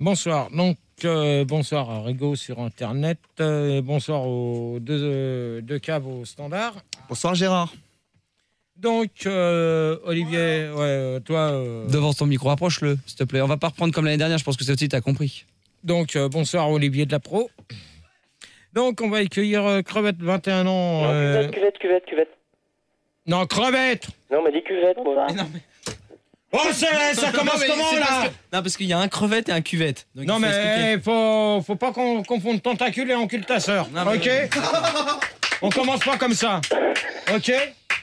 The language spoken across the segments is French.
Bonsoir. Donc, bonsoir à Rigaud sur Internet. Bonsoir aux deux caves au standard. Bonsoir Gérard. Donc, Olivier, toi... Devant ton micro, approche-le, s'il te plaît. On va pas reprendre comme l'année dernière, je pense que c'est aussi, t'as compris. Donc, bonsoir Olivier de la Pro. Donc, on va accueillir Crevette, 21 ans. Non, cuvette. Non, Crevette. Non, on m'a dit cuvette, moi. Mais non, mais... Oh, ça commence comment, là? Non, parce qu'il y a un crevette et un cuvette. Donc non, mais faut pas qu'on confonde tentacule et encultasseur. Non, mais... Ok. On commence pas comme ça. Ok.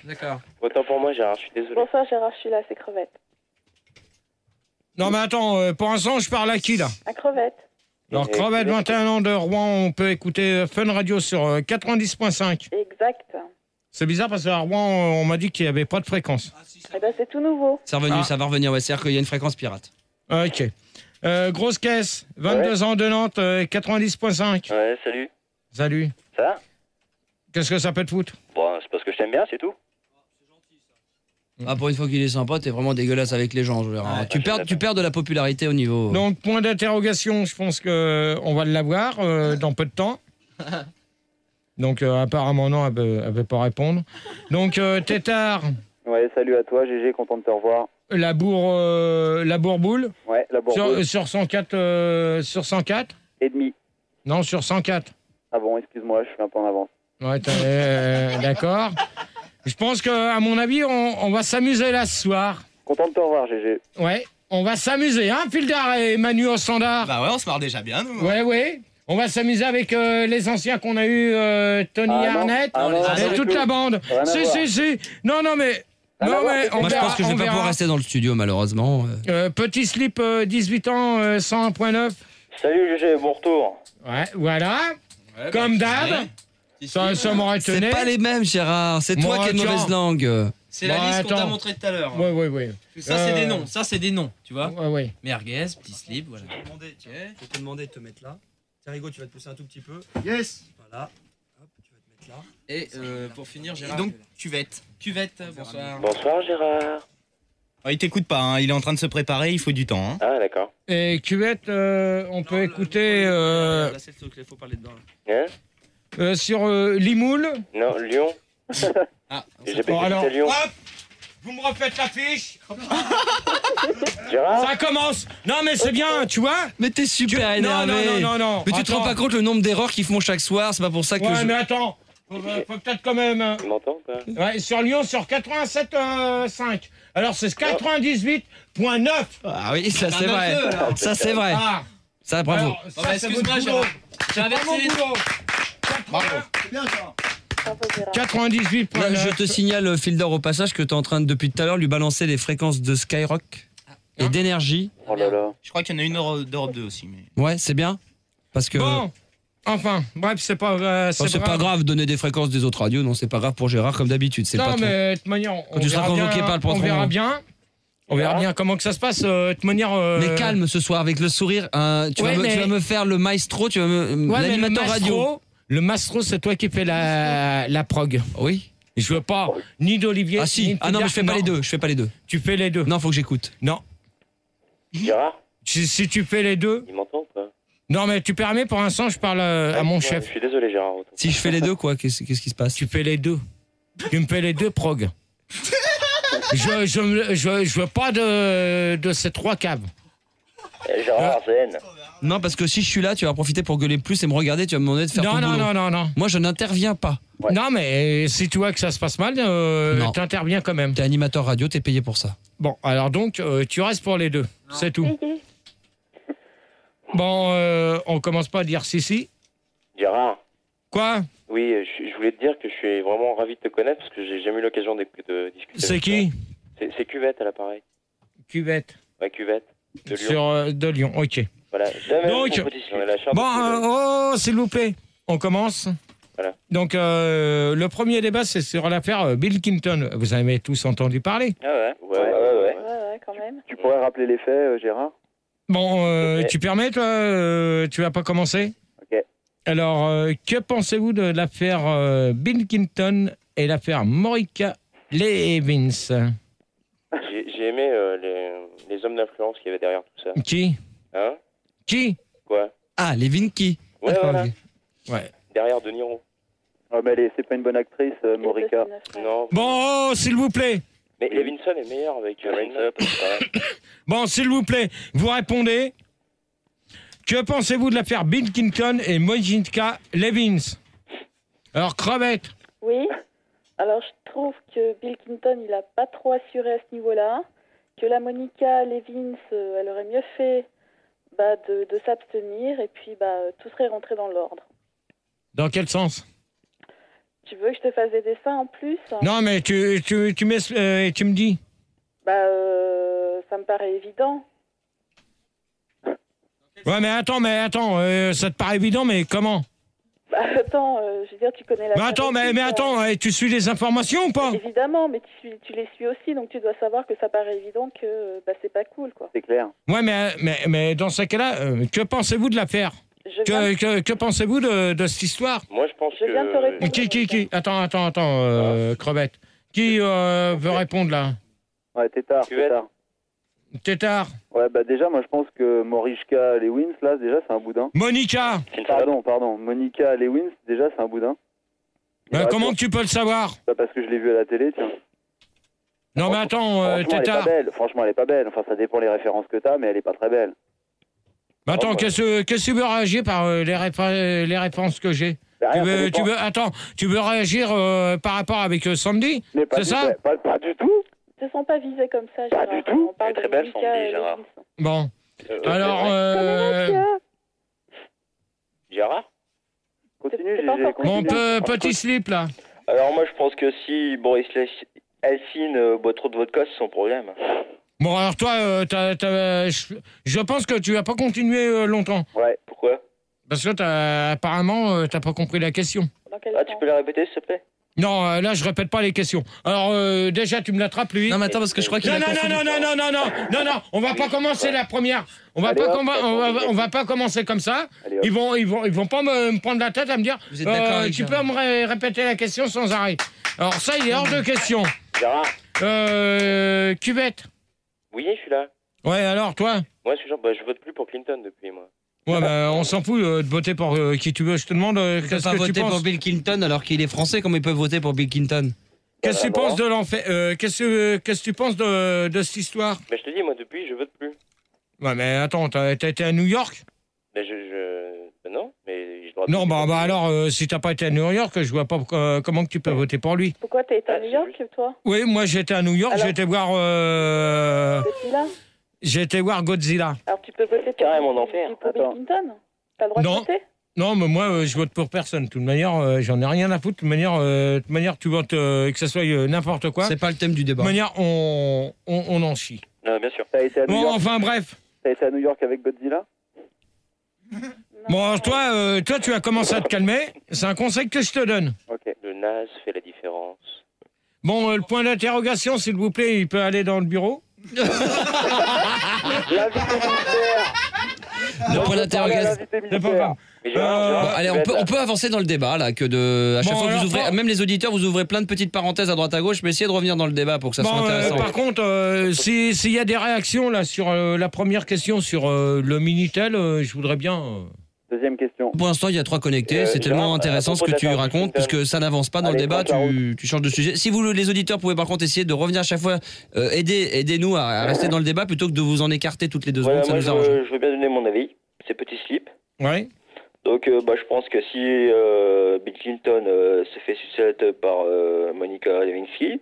D'accord. Autant pour moi, Gérard, je suis désolé. Bonsoir Gérard, je suis là, c'est Crevette. Non, mais attends, pour l'instant, je parle à qui, là? À Crevette. Alors, Crevette, 21 ans de Rouen, on peut écouter Fun Radio sur 90.5. Exact. C'est bizarre parce qu'à Rouen, on m'a dit qu'il n'y avait pas de fréquence. Eh ben c'est tout nouveau. C'est revenu, ça va revenir, ouais. C'est-à-dire qu'il y a une fréquence pirate. Ok. Grosse caisse, 22 ans de Nantes, 90.5. Ouais, salut. Salut. Ça va? Qu'est-ce que ça peut te foutre? Bon, c'est parce que je t'aime bien, c'est tout. Ah, pour une fois qu'il est sympa, t'es vraiment dégueulasse avec les gens, je verrai. Ouais, tu perds de la popularité au niveau... Donc, point d'interrogation, je pense qu'on va l'avoir dans peu de temps. Donc, apparemment, non, elle veut pas répondre. Donc, Tétard. Ouais, salut à toi, GG, content de te revoir. La bourboule. Ouais, la bourboule. Sur 104, sur 104 Et demi. Non, sur 104. Ah bon, excuse-moi, je suis un peu en avance. Ouais, d'accord. Je pense qu'à mon avis, on va s'amuser là ce soir. Content de te revoir, GG. Ouais, on va s'amuser, hein, Fildar et Manu au standard. Bah ouais, on se marre déjà bien, nous. Ouais. On va s'amuser avec les anciens qu'on a eu, Tony Arnett et toute la bande. Si. Non, mais... Non, mais on Moi, je verra, pense que je vais pas pouvoir rester dans le studio, malheureusement. Petit slip, 18 ans, 101.9. Salut, GG, bon retour. Ouais, voilà. Ouais, Comme bah, d'hab. si. Ça m'aurait tenu. C'est pas les mêmes, Gérard. C'est toi Moi, qui as de tiens. mauvaise langue. C'est la Bon, liste qu'on t'a attends. montrée tout à l'heure. Ouais. Ça, c'est des noms, tu vois. Ouais. Merguez, petit slip, voilà. Je vais te demander de te mettre là. Tiens, Rigaud, tu vas te pousser un tout petit peu. Yes. Voilà. Hop, tu vas te mettre là. Et pour finir, Gérard. Donc, cuvette, bonsoir. Bonsoir, Gérard. Il t'écoute pas, hein. Il est en train de se préparer, il faut du temps. Hein. Ah, d'accord. Et cuvette, on peut écouter Là, c'est le truc, il faut parler dedans. Hein? sur Limoul. Non, Lyon. Ah, J'ai pas Bon, alors, écouté Lyon. hop, vous me refaites l'affiche. Gérard? Ça commence. Non, mais c'est bien, tu vois. Mais t'es super énervé. Non. Mais tu te rends pas compte le nombre d'erreurs qu'ils font chaque soir, c'est pas pour ça que Ouais, mais attends. Faut peut-être quand même... Tu m'entends ou pas? Ouais, sur Lyon, sur 87.5. Alors, c'est 98.9. Ah oui, ça c'est vrai. alors. Ça c'est vrai. Ah. Ça, bravo. Alors, Oh, bah, c'est excuse-moi, votre Gérard. boulot. J'ai inversé Mon les... boulot. Bravo. C'est bien Gérard. Bravo Gérard. 98.9. Je te signale, Fildor, au passage, que t'es en train, depuis tout à l'heure, lui balancer les fréquences de Skyrock et d'énergie. Oh là là. Je crois qu'il y en a une d'Europe 2 aussi. Mais... Ouais, c'est bien. Parce que... Bon, enfin, bref, c'est pas... c'est pas grave de donner des fréquences des autres radios, non, c'est pas grave pour Gérard, comme d'habitude. C'est Non, pas trop. mais de toute manière, Quand tu seras convoqué par le patron. on verra bien. On verra bien comment que ça se passe. De toute manière... Mais calme ce soir, avec le sourire. Tu vas me faire le maestro, tu vas l'animateur radio. Le maestro, c'est toi qui fais la prog. Oui. Je veux pas ni d'Olivier. Ah si. Ah non, mais je fais pas les deux. Je fais pas les deux. Tu fais les deux. Non, faut que j'écoute. Non. Gérard? Si tu fais les deux. Il m'entend ou pas? Non, mais tu permets, pour l'instant, je parle à mon chef. Je suis désolé, Gérard. Si je fais les deux, quoi, qu'est-ce qui se passe? Tu fais les deux. Tu me fais les deux prog. Je veux pas de ces trois caves. Gérard, Zen. Non, parce que si je suis là, tu vas profiter pour gueuler plus et me regarder, tu vas me demander de faire ton boulot. Non. Moi, je n'interviens pas. Ouais. Non, mais si tu vois que ça se passe mal, Non. t'interviens quand même. T'es animateur radio, t'es payé pour ça. Bon, alors donc, tu restes pour les deux. C'est tout. Bon, on commence pas à dire si. Gérard? Quoi? Oui, je voulais te dire que je suis vraiment ravi de te connaître parce que j'ai jamais eu l'occasion de discuter. C'est avec qui? toi. C'est Cuvette à l'appareil. Cuvette. Ouais, Cuvette. De Lyon. De Lyon, ok. Voilà. Jamais Donc, proposition. La chair de Bon, Cuvette. s'il vous plaît, on commence. Voilà. Donc, le premier débat, c'est sur l'affaire Bill Clinton. Vous en avez tous entendu parler. Ah ouais. Ouais, quand même. Tu pourrais rappeler les faits, Gérard? Bon, Ok. tu permets, toi, tu vas pas commencer? Ok. Alors, que pensez-vous de l'affaire Bill Clinton et l'affaire Monica Lewinsky? J'ai aimé les hommes d'influence qu'il y avait derrière tout ça. Qui? Hein? Qui? Quoi? Ah, Levinsky. Ouais, D'accord, voilà. ok. Ouais. Derrière De Niro. Ah, mais c'est pas une bonne actrice, Morika. Non. Bon, s'il vous plaît. Mais Levinson est meilleur avec Rain Up. Bon, s'il vous plaît, vous répondez. Que pensez-vous de l'affaire Bill Clinton et Monica Lewinsky? Alors, crevette. Oui. Alors, je trouve que Bill Clinton, il a pas trop assuré à ce niveau-là. Que la Monica Lewinsky, elle aurait mieux fait de s'abstenir. Et puis, tout serait rentré dans l'ordre. Dans quel sens? Tu veux que je te fasse des dessins en plus? Non, mais tu me dis. Ça me paraît évident. Ouais, mais attends, ça te paraît évident, mais comment? Attends, je veux dire, tu connais la... Mais attends, mais attends, tu suis les informations ou pas? Évidemment, mais tu les suis aussi, donc tu dois savoir que ça paraît évident que c'est pas cool, quoi. C'est clair. Ouais, mais dans ce cas-là, que pensez-vous de l'affaire? Que pensez-vous de cette histoire? Moi, je pense Je viens de te répondre. Qui? Attends, crevette. Qui veut répondre, là? Ouais, Tétard. Tétard. Ouais, déjà, moi, je pense que Morishka Lewins, là, déjà, c'est un boudin. Monica. Pardon. Monica Lewins, déjà, c'est un boudin. Comment que tu peux le savoir? Parce que je l'ai vu à la télé, tiens. Non, mais attends, Tétard. Franchement, elle est pas belle. Enfin, ça dépend les références que t'as, mais elle est pas très belle. Mais attends, qu'est-ce que tu veux réagir par les réponses que j'ai? Tu veux réagir par rapport avec Sandy? C'est ça? Pas du tout. Ils ne sont pas visés comme ça, Gérard. Pas du tout. On parle Elle est très de belle, Monica Sandy, Gérard. Lewinsky. Bon. Alors, Gérard? Continue, C'est pas j'ai encore mon petit slip, là. Alors moi je pense que si Boris Helsin boit trop de vodka, c'est son problème. Bon, alors toi, je pense que tu vas pas continuer longtemps. Ouais. Pourquoi? Parce que apparemment, t'as pas compris la question. Tu peux la répéter s'il te plaît? Non, là, je répète pas les questions. Alors, déjà, tu me l'attrapes, lui. Non, mais attends, parce que je crois qu'il a confondu. Non, on va pas commencer la première. On va pas commencer comme ça. Allez, Ils vont pas me prendre la tête à me dire. Vous êtes d'accord avec tu Gérard? peux me répéter la question sans arrêt. Alors ça, il est hors de question. Gérard? Cuvette. Oui, je suis là. Ouais, alors toi? Moi, je vote plus pour Clinton depuis, moi. Ouais, on s'en fout de voter pour qui tu veux. Je te demande Ils peuvent qu'est-ce pas que tu voter penses. pour Bill Clinton alors qu'il est français, comment ils peuvent voter pour Bill Clinton? Qu'est-ce que tu penses de l'enfer? Qu'est-ce que tu penses de cette histoire? Mais je te dis, moi, depuis, je vote plus. Ouais, mais attends, t'as été à New York? Mais non, mais je dois... Non, alors, si t'as pas été à New York, je vois pas comment que tu peux voter pour lui. Pourquoi t'es à New York, toi? Oui, moi j'étais à New York, Alors, j'ai été voir Godzilla. Alors tu peux voter pour Carrément d'enfer. Bill Clinton? T'as le droit de voter? Non, mais moi je vote pour personne. De toute manière, j'en ai rien à foutre. De toute manière, tu votes que ce soit n'importe quoi. C'est pas le thème du De débat. toute manière, on en chie. Bien sûr. T'as été à New Bon, York. enfin bref. T'as été à New York avec Godzilla? Bon, alors, toi, tu as commencé à te calmer. C'est un conseil que je te donne. Ok. Le naze fait la différence. Bon, le point d'interrogation, s'il vous plaît, il peut aller dans le bureau. Le point d'interrogation. C'est pas grave. Mais Gérard, Bon, allez, on peut avancer dans le débat là, à chaque Bon, fois que alors, vous ouvrez, même les auditeurs, vous ouvrez plein de petites parenthèses à droite à gauche, mais essayez de revenir dans le débat pour que ça soit intéressant. Par contre, s'il y a des réactions là sur la première question sur le Minitel, je voudrais bien. Deuxième question. Pour l'instant, il y a 3 connectés. C'est tellement Gérard, intéressant à ce propos que de tu la carte racontes, Clinton. puisque ça n'avance pas dans Allez, le débat. prends ta Tu changes de sujet. Si vous, les auditeurs, pouvez par contre essayer de revenir à chaque fois, aidez-nous à rester dans le débat plutôt que de vous en écarter toutes les 2 secondes. Voilà, Ça moi nous arrange. je veux bien donner mon avis. C'est petit slip. Ouais. Donc je pense que si Bill Clinton se fait sucer par Monica Lewinsky,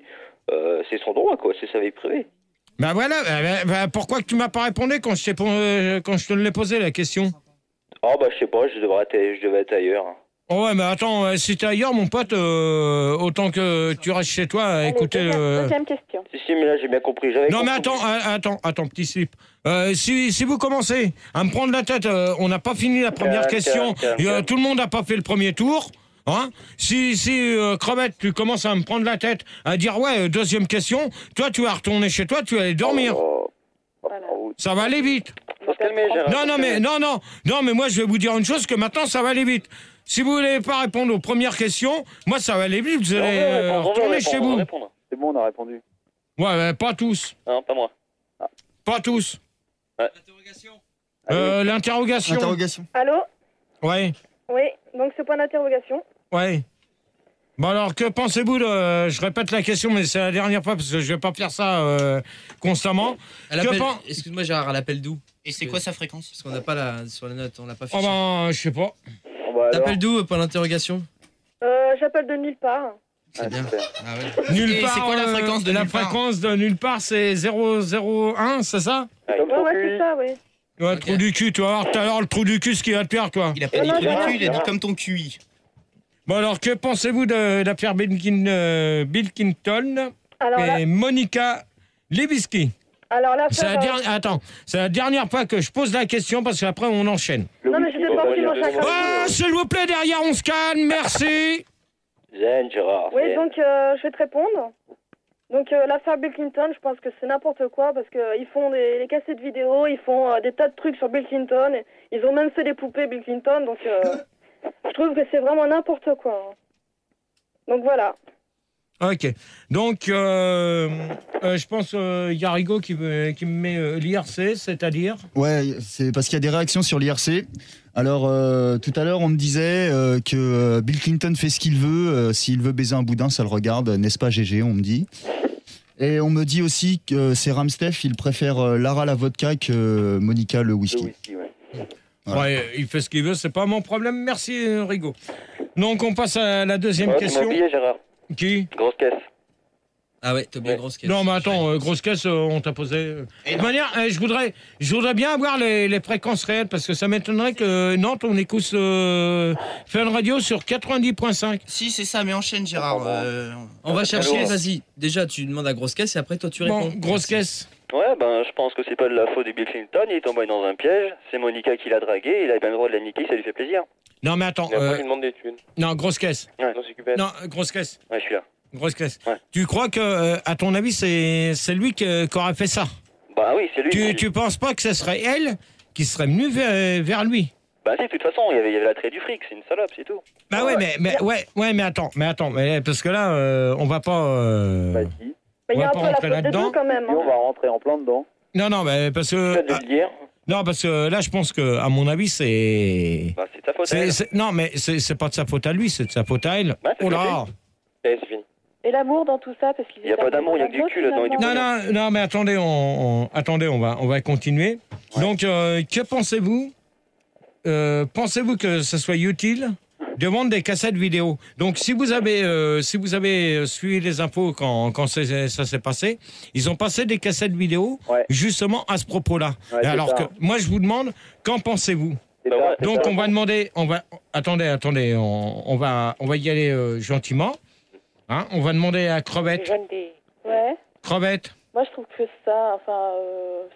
c'est son droit, quoi. C'est sa vie privée. Bah voilà. Pourquoi que tu m'as pas répondu quand je te l'ai posé la question? Je sais pas, je devais être ailleurs. Oh ouais, mais attends, si t'es ailleurs, mon pote, autant que tu restes chez toi à écouter. Deuxième question. Si, mais là j'ai bien compris. Non mais attends, petit slip. Si vous commencez à me prendre la tête, on n'a pas fini la première question. Tout le monde n'a pas fait le premier tour. Hein? Si Crevette, tu commences à me prendre la tête, à dire ouais, deuxième question, toi tu vas retourner chez toi, tu vas aller dormir. Ça va aller vite. Faut se calmer, Gérard. Non, mais moi je vais vous dire une chose, que maintenant ça va aller vite. Si vous voulez pas répondre aux premières questions, moi ça va aller vite, vous allez retourner chez vous. C'est bon, on a répondu. Ouais, pas tous. Non, pas moi. Pas tous. Ouais. L'interrogation. Allô? Ouais, Oui, donc ce point d'interrogation. ouais. Bon alors, que pensez-vous de... Je répète la question, mais c'est la dernière fois, parce que je vais pas faire ça constamment. Excuse-moi Gérard, elle appelle d'où? Et c'est quoi sa fréquence? Parce qu'on n'a pas sur la note, on l'a pas Oh fiché. ben, je sais pas. T'appelles d'où, point d'interrogation? J'appelle de nulle part. C'est bien. super. Ah ouais. Nulle Et part, c'est quoi la fréquence de la nulle part fréquence de nulle part, c'est 001, c'est ça? Comme ton Ouais, cul. c'est ça, oui. Ouais, Ok. trou du cul, tu vas voir tout à l'heure le trou du cul, ce qu'il va te faire, quoi. Il a pas dit Non, trou du non, cul, il a non. dit comme ton QI. Bon alors, que pensez-vous de l'affaire Bill Clinton Alors là, et Monica Lewinsky? alors là, C'est la dernière... Attends, c'est la dernière fois que je pose la question, parce qu'après on enchaîne. Non, mais j'étais pas mon chakra. Ah, s'il vous plaît, derrière, on se calme, merci. Zen, Gérard. Oui, zen. donc je vais te répondre. Donc l'affaire Bill Clinton, je pense que c'est n'importe quoi parce qu'ils font des cassettes vidéo, ils font des tas de trucs sur Bill Clinton. Et ils ont même fait des poupées Bill Clinton, donc je trouve que c'est vraiment n'importe quoi. Donc voilà. Ok, donc je pense il y a Rigaud qui me met l'IRC, c'est-à-dire... Ouais, c'est parce qu'il y a des réactions sur l'IRC. Alors, tout à l'heure, on me disait que Bill Clinton fait ce qu'il veut. S'il veut baiser un boudin, ça le regarde. N'est-ce pas, GG, on me dit. Et on me dit aussi que c'est Ramstef, il préfère Lara la vodka que Monica le whisky. Le whisky, ouais. Voilà. Ouais, il fait ce qu'il veut, c'est pas mon problème, merci Rigaud. Donc on passe à la deuxième Ouais, tu m'as question. oublié, Gérard. Qui? Grosse caisse. Ah ouais, t'as oublié grosse caisse. Non mais attends, grosse caisse, on t'a posé... De toute manière, je voudrais bien avoir les fréquences réelles, parce que ça m'étonnerait que Nantes, on écoute Fun Radio sur 90.5. Si, c'est ça, mais enchaîne, Gérard. On va chercher, Alors. vas-y. Déjà, tu demandes à grosse caisse et après, toi, tu réponds. Bon, grosse Merci. caisse. Ouais, ben, je pense que c'est pas de la faute de Bill Clinton, il est tombé dans un piège, c'est Monica qui l'a dragué, il a bien le droit de la niquer, ça lui fait plaisir. Non mais attends, Et après, il demande des thunes. non, grosse caisse. Ouais. Non, c'est Cupid. Non, grosse caisse. Ouais, je suis là. Grosse caisse. Ouais. Tu crois que, à ton avis, c'est lui qui aurait fait ça? Bah oui, c'est lui. Tu penses pas que ce serait elle qui serait venue vers lui? Bah si, de toute façon, il y avait l'attrait du fric, c'est une salope, c'est tout. Bah ouais, mais attends, parce que là, on va pas... Bah si. Mais il y On a va un pas peu la rentrer faute des là-dedans. deux quand même. Et on va rentrer en plein dedans. Non, mais parce que... Tu viens de le dire. Non, parce que là, je pense que, à mon avis, c'est... Bah c'est ta faute. à elle. Non, mais c'est pas de sa faute à lui, c'est de sa faute à elle. Ouais, c'est Oh là. Eh, c'est fini. Et l'amour dans tout ça, parce qu'il Y a pas d'amour, y a que du cul là-dedans et du finalement. Non, mais attendez, attendez, on va continuer. Donc, que pensez-vous Pensez-vous que ce soit utile de vendre des cassettes vidéo? Donc, si vous avez suivi les infos quand ça s'est passé, ils ont passé des cassettes vidéo justement à ce propos-là. Ouais, Et alors ça. que moi, je vous demande, qu'en pensez-vous? C'est ça, c'est Donc, ça. on va demander, attendez, on va y aller gentiment. Hein, on va demander à Crevette. Ouais. Crevette. Moi, je trouve que ça, enfin,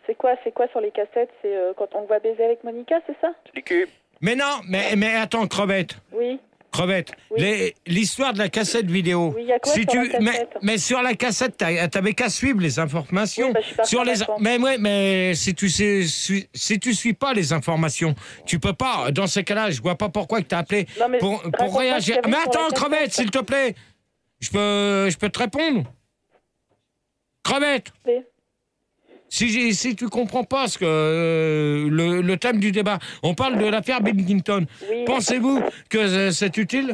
c'est quoi sur les cassettes? C'est quand on le voit baiser avec Monica, c'est ça? C'est du cul. Mais non, mais attends, Crevette. Oui. Crevette. Oui. L'histoire de la cassette vidéo. Oui, il y a quoi sur la cassette? mais sur la cassette, t'avais qu'à suivre les informations. Oui, bah, je suis partie sur en les, vacances. mais si tu suis pas les informations, tu peux pas. Dans ces cas-là, je vois pas pourquoi que t'as appelé Non, mais pour raconte-moi ce réagir. qu'il y avait Mais sur la attends, cassette. Crevette, s'il te plaît. Je peux te répondre. Crevette. Oui. Si tu comprends pas ce que le thème du débat, on parle de l'affaire Bill Clinton. Oui. Pensez-vous que c'est utile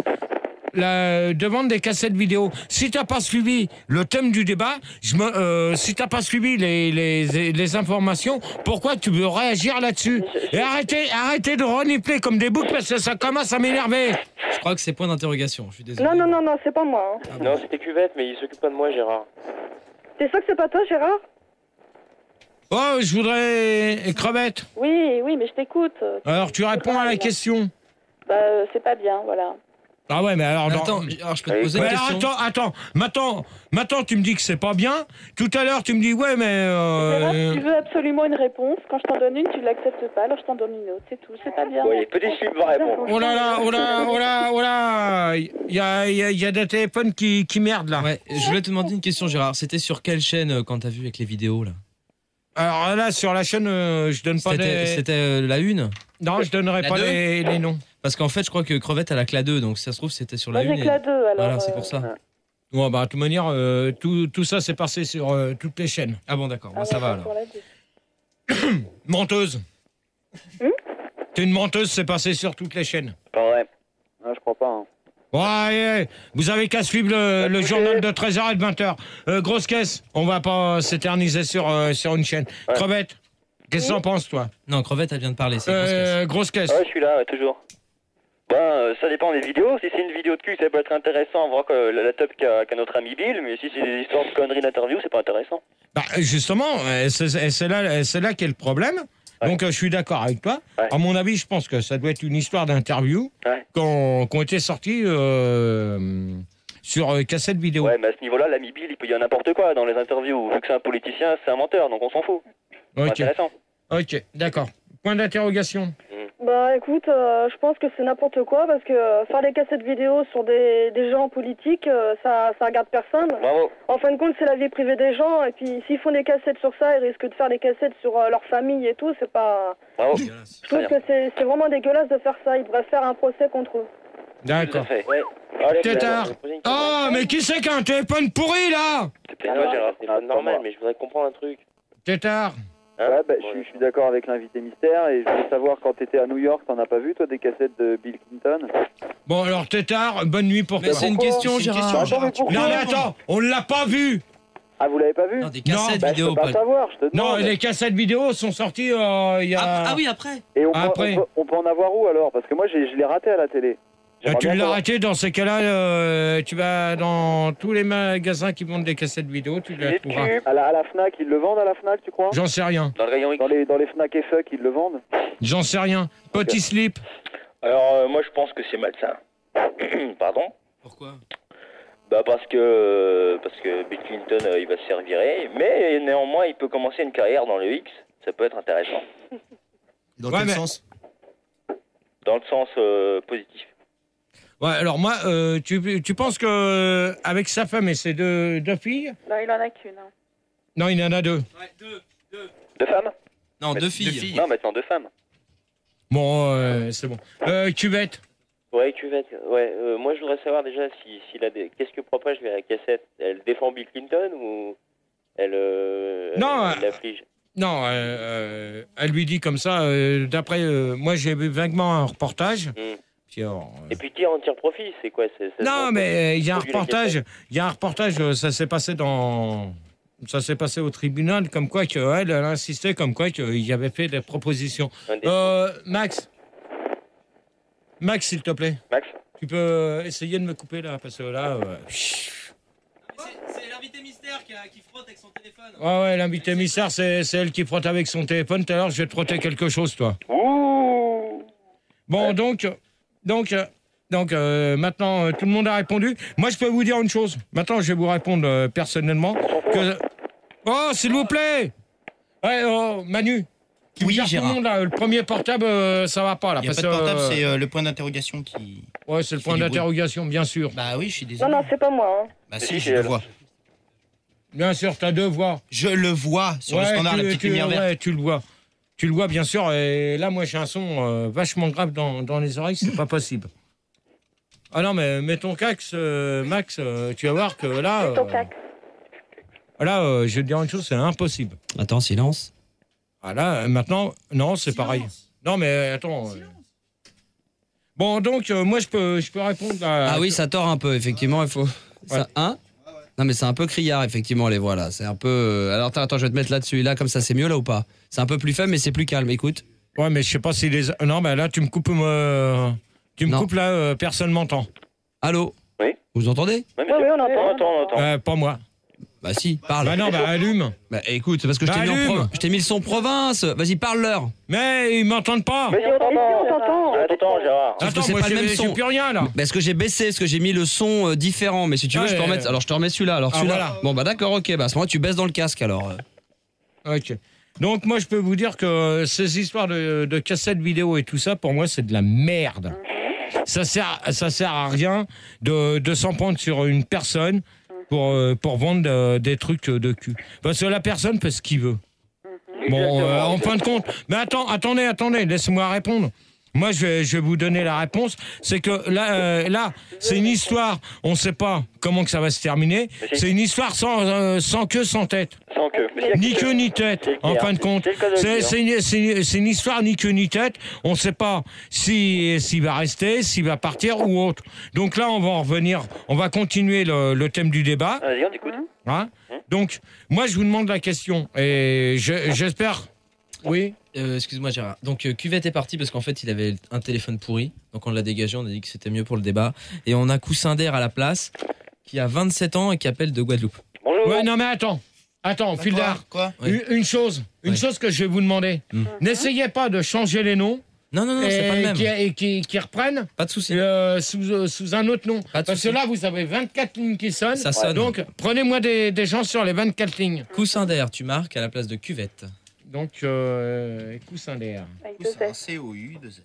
de vendre des cassettes vidéo? Si t'as pas suivi le thème du débat, si t'as pas suivi les informations, pourquoi tu veux réagir là-dessus? Et arrêtez de renifler comme des boucs parce que ça commence à m'énerver. Je crois que c'est point d'interrogation, je suis désolé. Non, c'est pas moi. Hein. Non, c'était Cuvette, mais il s'occupe pas de moi, Gérard. T'es sûr que c'est pas toi, Gérard? Oh, je voudrais... Crevette. Oui, mais je t'écoute. Alors, tu réponds à la question. Bah, c'est pas bien, voilà. Ah ouais, mais alors... Mais attends, je peux te poser une Mais question. attends. Maintenant, tu me dis que c'est pas bien. Tout à l'heure, tu me dis, ouais, mais... Gérard, tu veux absolument une réponse. Quand je t'en donne une, tu l'acceptes pas, alors je t'en donne une autre. C'est tout, c'est pas bien. Ouais, petit slip va répondre. Oh là, il y a des téléphones qui merdent, là. Ouais, je voulais te demander une question, Gérard. C'était sur quelle chaîne quand t'as vu avec les vidéos, là? Alors là, sur la chaîne, je donne pas C'était la une? Non, je donnerai La pas deux les noms. Parce qu'en fait, je crois que Crevette, elle a que la 2, donc si ça se trouve, c'était sur la Moi, une. j'ai que la 2, alors... Voilà, c'est pour ça. Ouais, bah, de toute manière, tout ça, c'est passé sur toutes les chaînes. Ah bon, d'accord, Ah ça ouais, va pour alors. la 2. Menteuse. T'es une menteuse, c'est passé sur toutes les chaînes. Pas vrai. Non, je crois pas. Hein. Ouais, vous avez qu'à suivre le journal de 13h et de 20h. Grosse caisse, on va pas s'éterniser sur une chaîne. Ouais. Crevette, qu'est-ce que t'en penses, toi? Non, Crevette, elle vient de parler. C'est Grosse caisse. Ouais, je suis là, ouais, toujours. Ça dépend des vidéos. Si c'est une vidéo de cul, ça peut être intéressant, voir que la top qu'a notre ami Bill, mais si c'est des histoires de conneries d'interview, c'est pas intéressant. Bah, justement, c'est là qu'est le problème. Ouais. Donc, je suis d'accord avec toi. Ouais. À mon avis, je pense que ça doit être une histoire d'interview qui ont été sorties sur cassette vidéo. Ouais, mais à ce niveau-là, l'ami Bill, il peut dire n'importe quoi dans les interviews. Vu que c'est un politicien, c'est un menteur, donc on s'en fout. C'est Ok, intéressant. ok, d'accord. Point d'interrogation. Bah écoute, je pense que c'est n'importe quoi parce que faire des cassettes vidéo sur des gens politiques, ça regarde personne. Bravo. En fin de compte, c'est la vie privée des gens et puis s'ils font des cassettes sur ça, ils risquent de faire des cassettes sur leur famille et tout, c'est pas... Bravo. Je trouve que c'est vraiment dégueulasse de faire ça, ils devraient faire un procès contre eux. D'accord. Ouais. Allez, Tétard. Oh, mais qui c'est qui a un téléphone pourri, là? C'est peut-être moi, Gérard. C'est pas normal, mais je voudrais comprendre un truc. Tétard. Hein Ouais, je suis d'accord avec l'invité mystère et je voulais savoir quand t'étais à New York, t'en as pas vu toi des cassettes de Bill Clinton? Bon, alors, Tétard, bonne nuit pour Mais toi. c'est une question, Gérard. Non, mais attends, on l'a pas vu. Ah, vous l'avez pas vu? Non, des cassettes Bah, je vidéo. peux pas savoir, je te Non, demande. les cassettes vidéo sont sorties il y a... Ah oui, après. Et Après. on peut en avoir où alors? Parce que moi je l'ai raté à la télé. J'aimerais Tu bien l'as savoir. raté, dans ces cas-là, tu vas dans tous les magasins qui vendent des cassettes vidéo, tu la Les trouveras. tubes. À la Fnac, ils le vendent à la Fnac, tu crois? J'en sais rien, Dans le rayon X. Dans les Fnac et Fuck, ils le vendent? j'en sais rien. Petit slip. Alors, moi, je pense que c'est malsain. Pardon? Pourquoi? Bah parce que Bill Clinton il va se faire virer, mais néanmoins il peut commencer une carrière dans le X, ça peut être intéressant. Dans Ouais, quel mais- sens? Dans le sens positif. Ouais, alors moi, tu penses que avec sa femme et ses deux filles... Non, il en a qu'une. Hein. Non, il y en a deux. Ouais, deux. Deux femmes? Non, deux filles. Non, maintenant deux femmes. Bon, c'est bon. Cuvette. Ouais, cuvette. Ouais, moi je voudrais savoir déjà qu'est-ce que propage la cassette. Elle défend Bill Clinton ou elle Non, elle l'afflige? Non, elle lui dit comme ça, d'après... moi, j'ai vu vaguement un reportage. Puis, alors, Et puis on tire profit, c'est quoi? non, mais il y a un reportage, ça s'est passé au tribunal, comme quoi elle insistait, comme quoi qu'il y avait fait des propositions. Max, s'il te plaît. Max, tu peux essayer de me couper là, parce que là... C'est l'invité mystère qui frotte avec son téléphone. Ouais, l'invité mystère, c'est elle qui frotte avec son téléphone. Tout à l'heure, je vais te frotter quelque chose, toi. Bon, donc, maintenant, tout le monde a répondu. Moi, je peux vous dire une chose. Maintenant, je vais vous répondre personnellement. Oh, s'il vous plaît. Ouais, Manu. Oui, Tout le Gérard. monde, là, le premier portable, ça va pas là. Il n'y a pas de portable, c'est le point d'interrogation qui... Ouais, c'est le point d'interrogation, bien sûr. Bah oui, je suis désolé. Non, c'est pas moi. Hein. Bah si, je le vois. Bien sûr, t'as deux voix. Je le vois sur le standard, la petite lumière verte. Ouais, tu le vois. Tu le vois, bien sûr. Et là, moi, j'ai un son vachement grave dans les oreilles, c'est pas possible. Ah non, mais mets ton cax, Max, tu vas voir que là... Là, je vais te dire une chose, c'est impossible. Attends, silence. Ah là, maintenant, non, c'est pareil. Non, mais attends... Bon, donc, moi, je peux répondre à... Ah oui, ça tord un peu, effectivement, il faut... Ça, hein? Non, mais c'est un peu criard, effectivement, les voix, là. C'est un peu... Alors, attends, je vais te mettre là-dessus. Là, comme ça, c'est mieux, là, ou pas? C'est un peu plus faible, mais c'est plus calme. Écoute. Ouais, mais je sais pas si les... Non, mais là, tu me coupes... Tu me coupes, là, personne m'entend. Allô? Oui. Vous entendez? Oui, on entend. On pas moi. Bah si, parle. Bah non, bah allume. Bah écoute, c'est parce que je t'ai mis le son province. Vas-y, parle-leur. Mais ils m'entendent pas. Mais on t'entend. Attends, Gérard. Sauf que Attends, c'est moi, pas le même j'ai son. plus rien, là. Parce que j'ai baissé, parce que j'ai mis le son différent. Mais si tu veux, Ouais, je peux remettre. Alors je te remets celui-là. Alors Ah, celui-là. voilà. Bon bah d'accord, ok. Bah à ce moment-là, tu baisses dans le casque alors. Ok. Donc moi, je peux vous dire que ces histoires de cassettes vidéo et tout ça, pour moi, c'est de la merde. Ça sert à rien de s'en prendre sur une personne pour vendre des trucs de cul. Parce que la personne fait ce qu'il veut. Bon, en fin de compte... Mais attendez, laisse-moi répondre. Moi, je vais vous donner la réponse. C'est que là, c'est une histoire. On ne sait pas comment que ça va se terminer. C'est une histoire sans queue, sans tête. Sans queue. Ni queue ni tête, en fin de compte. C'est une histoire ni queue ni tête. On ne sait pas s'il va rester, s'il va partir ou autre. Donc là, on va en revenir. On va continuer le thème du débat. Vas-y, on t'écoute. Hein? Donc, moi, je vous demande la question. Et j'espère... Oui. Excuse-moi Gérard. Donc Cuvette est parti parce qu'en fait il avait un téléphone pourri. Donc on l'a dégagé, on a dit que c'était mieux pour le débat. Et on a Coussin d'air à la place, qui a 27 ans et qui appelle de Guadeloupe. Bonjour. Ouais, non mais attends, Fildar. Quoi Une chose que je vais vous demander. N'essayez pas de changer les noms. Non, c'est pas le même. Et qui reprennent. Pas de souci. Sous un autre nom. Parce que là, vous avez 24 lignes qui sonnent. Ça sonne. Donc, prenez-moi des gens sur les 24 lignes. Coussin d'air, tu marques à la place de Cuvette. Donc, Coussin d'air. C-O-U, 2 S.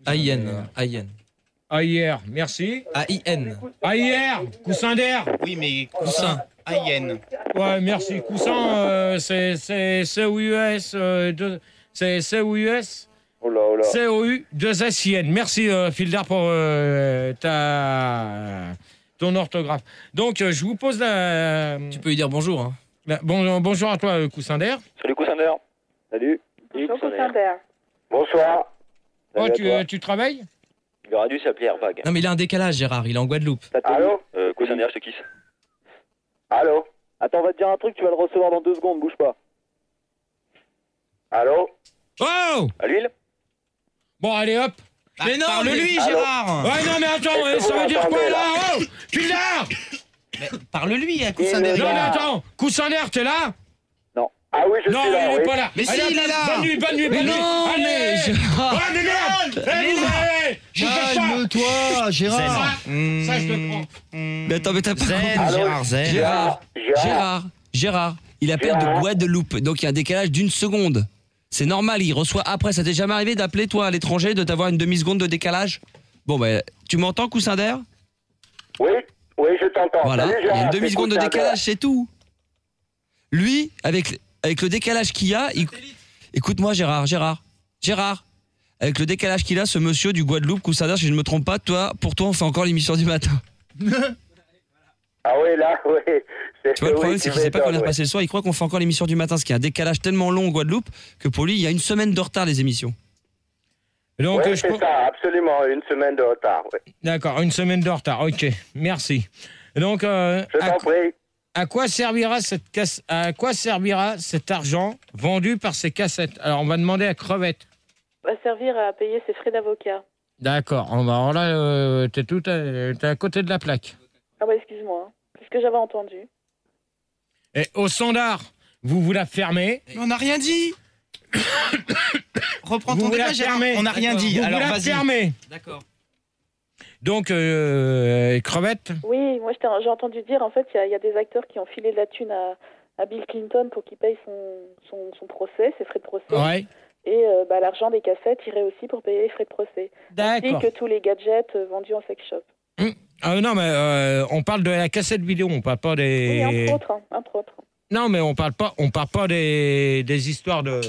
A-I-N. AIR, merci. A-I-N. AIR, Coussin d'air. Oui, mais Coussin. A-I-N. Ouais, merci. Coussin, c'est C-O-U-S. C'est C-O-U-S. Oh là. C-O-U-2-S-I-N. Merci, Fildar, pour ton orthographe. Donc, je vous pose la... Tu peux lui dire bonjour. Hein. Bonjour à toi, Coussin d'air. Salut, Coussin d'air. Salut. Bonjour, Coussin d'air. Bonsoir. Oh, Salut à toi. tu travailles? Il aurait dû s'appeler Airbag. Non mais il a un décalage Gérard, il est en Guadeloupe. Allô? Coussin d'air, je te kiss. Allô? Attends, on va te dire un truc, tu vas le recevoir dans 2 secondes, bouge pas. Allô? Oh! À l'huile? Bon, allez, hop. Mais non, parle-lui, Gérard. Ouais, non, mais attends, ça veut dire quoi, là? Oh! Fildar! Parle-lui à Coussin d'air. Non, mais attends, Coussin d'air, t'es là? Non. Ah oui, je Non, suis là, il oui. est pas là. Mais si, Allez, il est là. Bonne nuit. Non, Allez. mais Gérard. Ouais, mais merde. Je fais ça. Calme-toi, Gérard. Ça, je te prends. Mais attends, mais t'as pas Zen, compris. Gérard, Zen. Gérard, il appelle de Guadeloupe, donc il y a un décalage d'1 seconde. C'est normal, il reçoit après. Ça t'est jamais arrivé d'appeler toi à l'étranger, de t'avoir une demi-seconde de décalage? Bon, ben, tu m'entends, Coussin d'air? Oui, je t'entends. Voilà, Salut, il y a Gérard, une c'est demi-seconde de Coussin décalage, d'air. c'est tout. Lui, avec le décalage qu'il y a, écoute-moi Gérard, avec le décalage qu'il a, ce monsieur du Guadeloupe, Coussin d'air, si je ne me trompe pas, pour toi, on fait encore l'émission du matin. Ah oui, là, oui. Tu vois, le problème, c'est qu'il sait pas qu'on est repassé le soir, il croit qu'on fait encore l'émission du matin, ce qui est un décalage tellement long au Guadeloupe que pour lui, il y a 1 semaine de retard, les émissions. Donc, Oui, c'est ça, absolument, 1 semaine de retard, oui. D'accord, 1 semaine de retard, ok, merci. Donc, Je t'en prie. à quoi servira cet argent vendu par ces cassettes? Alors, on va demander à Crevette. Va servir à payer ses frais d'avocat. D'accord, alors là, t'es à côté de la plaque. Ah ouais, excuse-moi. C'est ce que j'avais entendu. Et au standard, vous la fermez. Mais on n'a rien dit. Reprends ton Vous la débat, Gérard. fermez. On n'a rien dit. Vous Alors la vas-y. fermez. D'accord. Donc, Crevette. Oui, moi j'ai entendu dire, en fait, il y a des acteurs qui ont filé de la thune à Bill Clinton pour qu'il paye son procès, ses frais de procès. Ouais. Et l'argent des cassettes irait aussi pour payer les frais de procès. Ainsi D'accord. que tous les gadgets vendus en sex shop. Non, mais on parle de la cassette vidéo, on parle pas des. Oui, entre autres. Non, mais on parle pas des histoires de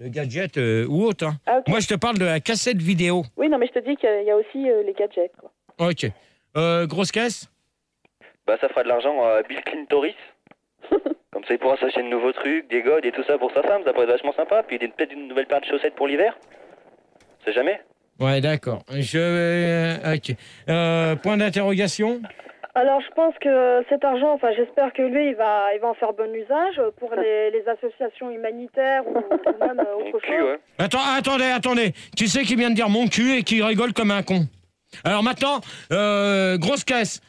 gadgets ou autres. Hein. Ah, ok. Moi, je te parle de la cassette vidéo. Oui, non, mais je te dis qu'il y a aussi les gadgets, quoi. Ok. Grosse caisse. Bah, ça fera de l'argent à Bill Clintoris. Comme ça, il pourra s'acheter de nouveaux trucs, des godes et tout ça pour sa femme. Ça pourrait être vachement sympa. Puis peut-être une nouvelle paire de chaussettes pour l'hiver. C'est jamais. Ouais, d'accord. Ok. Point d'interrogation. Alors, je pense que cet argent, enfin, j'espère que lui, il va en faire bon usage pour les associations humanitaires ou même autre chose. Ouais. Attendez. Tu sais qui vient de dire mon cul et qui rigole comme un con. Alors maintenant, grosse caisse,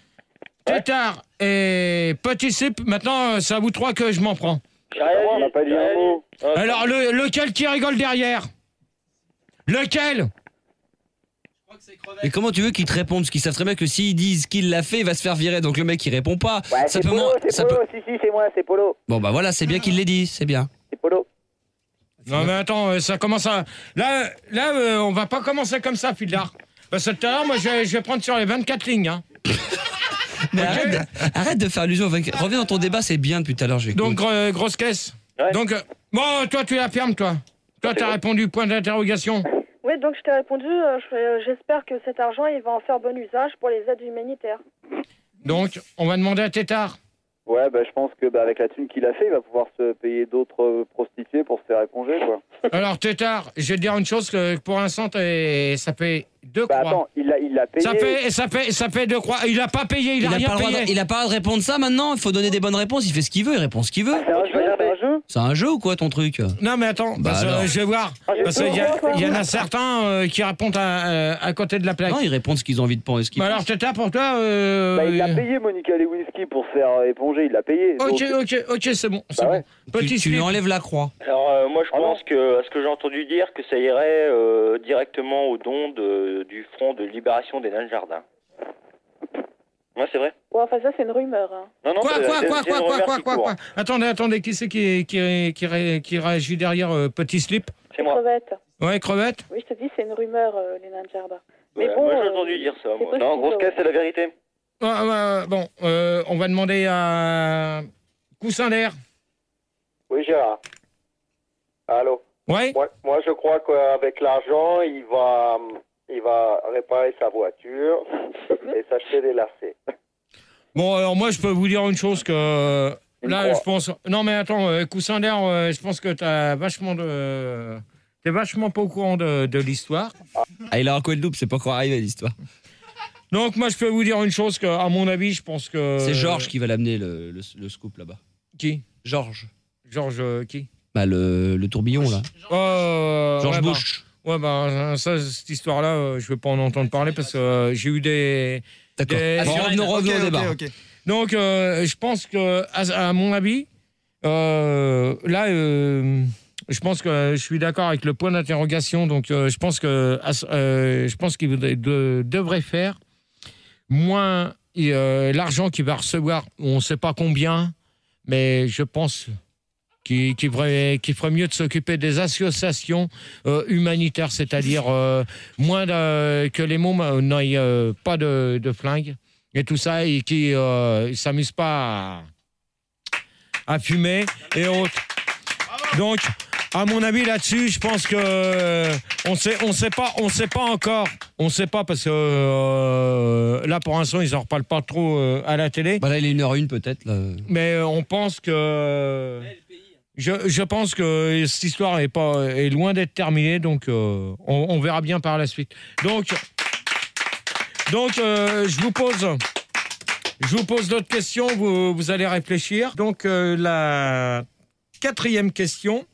Tétard et Petit Sip, maintenant, c'est à vous trois que je m'en prends. On n'a pas dit un mot. Alors, lequel qui rigole derrière? Lequel? Et comment tu veux qu'ils te répondent? Parce qu'ils savent très bien que s'ils disent qu'il l'a fait, il va se faire virer. Donc le mec, il répond pas. Ouais, c'est Polo, si, c'est moi, c'est Polo. Bon, bah voilà, c'est bien qu'il l'ait dit, c'est bien. C'est Polo. Non, mais attends, ça commence à... Là, on va pas commencer comme ça, Fildar. Parce que tout à l'heure, moi, je vais prendre sur les 24 lignes. Hein. Mais arrête de faire allusion. Reviens dans ton débat, c'est bien depuis tout à l'heure. Donc, grosse caisse. Ouais. Donc, bon, toi, tu la fermes, toi. Toi, t'as répondu, point d'interrogation. Oui, donc je t'ai répondu, j'espère que cet argent, il va en faire bon usage pour les aides humanitaires. Donc, on va demander à Tétard. Ouais, bah je pense que avec la thune qu'il a fait, il va pouvoir se payer d'autres prostituées pour se faire éponger, quoi. Alors, Tétard, je vais te dire une chose, que pour l'instant, ça fait 2 croix. Attends, il l'a payé. Ça fait 2 croix. Il a pas payé, il a rien payé. Il a pas le droit de répondre ça maintenant. Il faut donner des bonnes réponses. Il fait ce qu'il veut, il répond ce qu'il veut. C'est un jeu. C'est un jeu ou quoi ton truc? Non, mais attends, je vais voir. Parce qu'il y en a certains qui répondent à côté de la plaque. Non, ils répondent ce qu'ils ont envie de penser. Alors, Tétard, pour toi. Il a payé Monica Lewinsky pour se faire éponger, il l'a payé. Ok, c'est bon. Tu lui enlèves la croix. Alors, moi, je pense que, à ce que j'ai entendu dire, que ça irait directement au don du Front de Libération des Nains de Jardin. Ouais, c'est vrai. Ouais, enfin, ça, c'est une rumeur. Hein. Non, Quoi Attendez, qui c'est qui réagit derrière Petit Slip? C'est moi. Crevette. Ouais, Crevette. Oui, je te dis, c'est une rumeur, les Nains de Jardin. Mais Ouais, bon. moi, j'ai entendu dire ça, moi. possible, Non, grosse caisse, c'est la vérité. Bon, on va demander à Coussin d'air. Oui, Gérard. Allô? Ouais. Moi, je crois qu'avec l'argent, il va réparer sa voiture et s'acheter des lacets. Bon, alors moi, je peux vous dire une chose que... Là, je pense... Non, mais attends, Coussin d'air, je pense que t'es vachement pas au courant de l'histoire. Ah, il est en Guadeloupe, c'est pas encore arrivé l'histoire. Donc, moi, je peux vous dire une chose que, à mon avis, je pense que... C'est Georges qui va l'amener, le scoop, là-bas. Qui? Georges. Georges qui? Bah, le tourbillon, là. Georges Bush. Ça, cette histoire-là, je vais pas en entendre parler parce que j'ai eu des... D'accord. Revenons au débat. Donc, je pense que, à mon avis, je pense que je suis d'accord avec le point d'interrogation. Donc, je pense qu'il devrait faire moins l'argent qu'il va recevoir. On ne sait pas combien, mais je pense qu'il ferait mieux de s'occuper des associations humanitaires, c'est-à-dire moins que les mômes n'aient pas de flingues et tout ça, et qui ne s'amusent pas à fumer et autres. Donc, à mon avis, là-dessus, je pense que on sait pas encore. On sait pas parce que là, pour l'instant, ils en reparlent pas trop à la télé. Bah là, il est 1h01 peut-être. Là. Mais on pense que... Je pense que cette histoire est loin d'être terminée, donc on verra bien par la suite. Donc je vous pose d'autres questions, vous allez réfléchir. Donc la 4e question: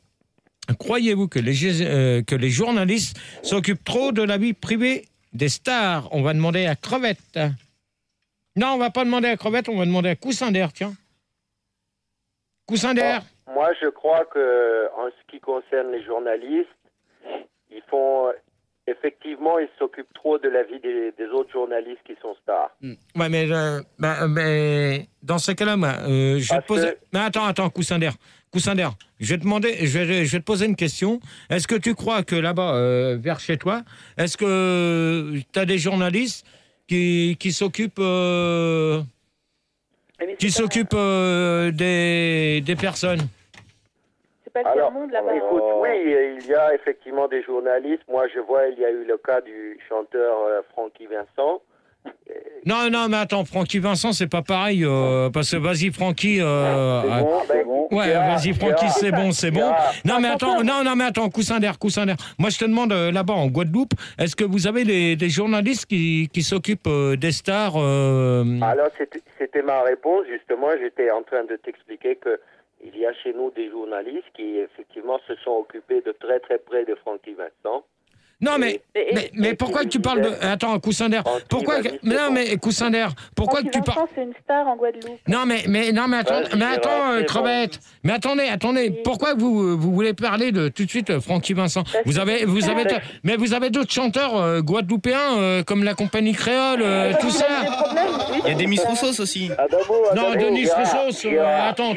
croyez-vous que les journalistes s'occupent trop de la vie privée des stars? On va demander à Crevette. Non, on va pas demander à Crevette, on va demander à Coussin d'air, tiens. Coussin d'air. Moi, je crois que en ce qui concerne les journalistes, effectivement, ils s'occupent trop de la vie des autres journalistes qui sont stars. Ouais, mais dans ce cas-là, je vais te poser... Mais attends, Coussin d'air, je vais te poser une question. Est-ce que tu crois que là-bas, vers chez toi, est-ce que tu as des journalistes qui s'occupent des personnes? Alors, écoute, oui, il y a effectivement des journalistes. Moi, je vois, il y a eu le cas du chanteur Francky Vincent. Non, mais attends, Francky Vincent, c'est pas pareil, parce que vas-y, Francky... c'est bon. Ouais, vas-y, Francky, c'est bon. Non, mais attends, Coussin d'air. Moi, je te demande, là-bas, en Guadeloupe, est-ce que vous avez des journalistes qui s'occupent des stars Alors, c'était ma réponse, justement. J'étais en train de t'expliquer que il y a chez nous des journalistes qui, effectivement, se sont occupés de très, très près de Francky Vincent. Non, mais pourquoi que tu parles de... Attends, Coussin d'air. Pourquoi que... Non, mais Coussin d'air. Pourquoi que tu parles... c'est une star en Guadeloupe. Non, mais attends, Crevette. Mais attendez. Pourquoi vous voulez parler de tout de suite Francky Vincent? Vous avez d'autres chanteurs guadeloupéens comme la compagnie créole, tout ça. Il y a Denis Roussos aussi. Non, Denis Roussos. Attends,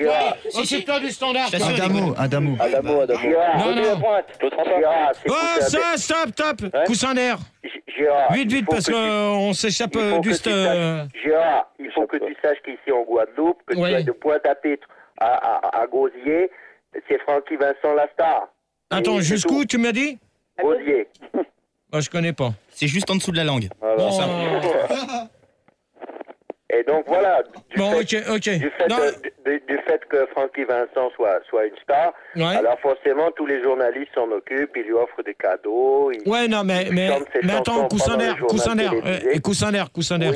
occupe-toi du standard. Adamo. Non. Oh, ça, stop. Coussin d'air. Vite, parce qu'on s'échappe du... Gérard, il faut que tu saches qu'ici en Guadeloupe, que tu as de Pointe-à-Pitre à Gosier, c'est Francky Vincent la star. Attends, jusqu'où tu m'as dit? Gosier. Ah, je connais pas. C'est juste en dessous de la langue. Voilà. Bon, Et donc voilà, bon, ok. Non, du fait que Francky Vincent soit une star, Ouais. alors forcément tous les journalistes s'en occupent, ils lui offrent des cadeaux. ouais, non, mais attends, coussin d'air. Oui,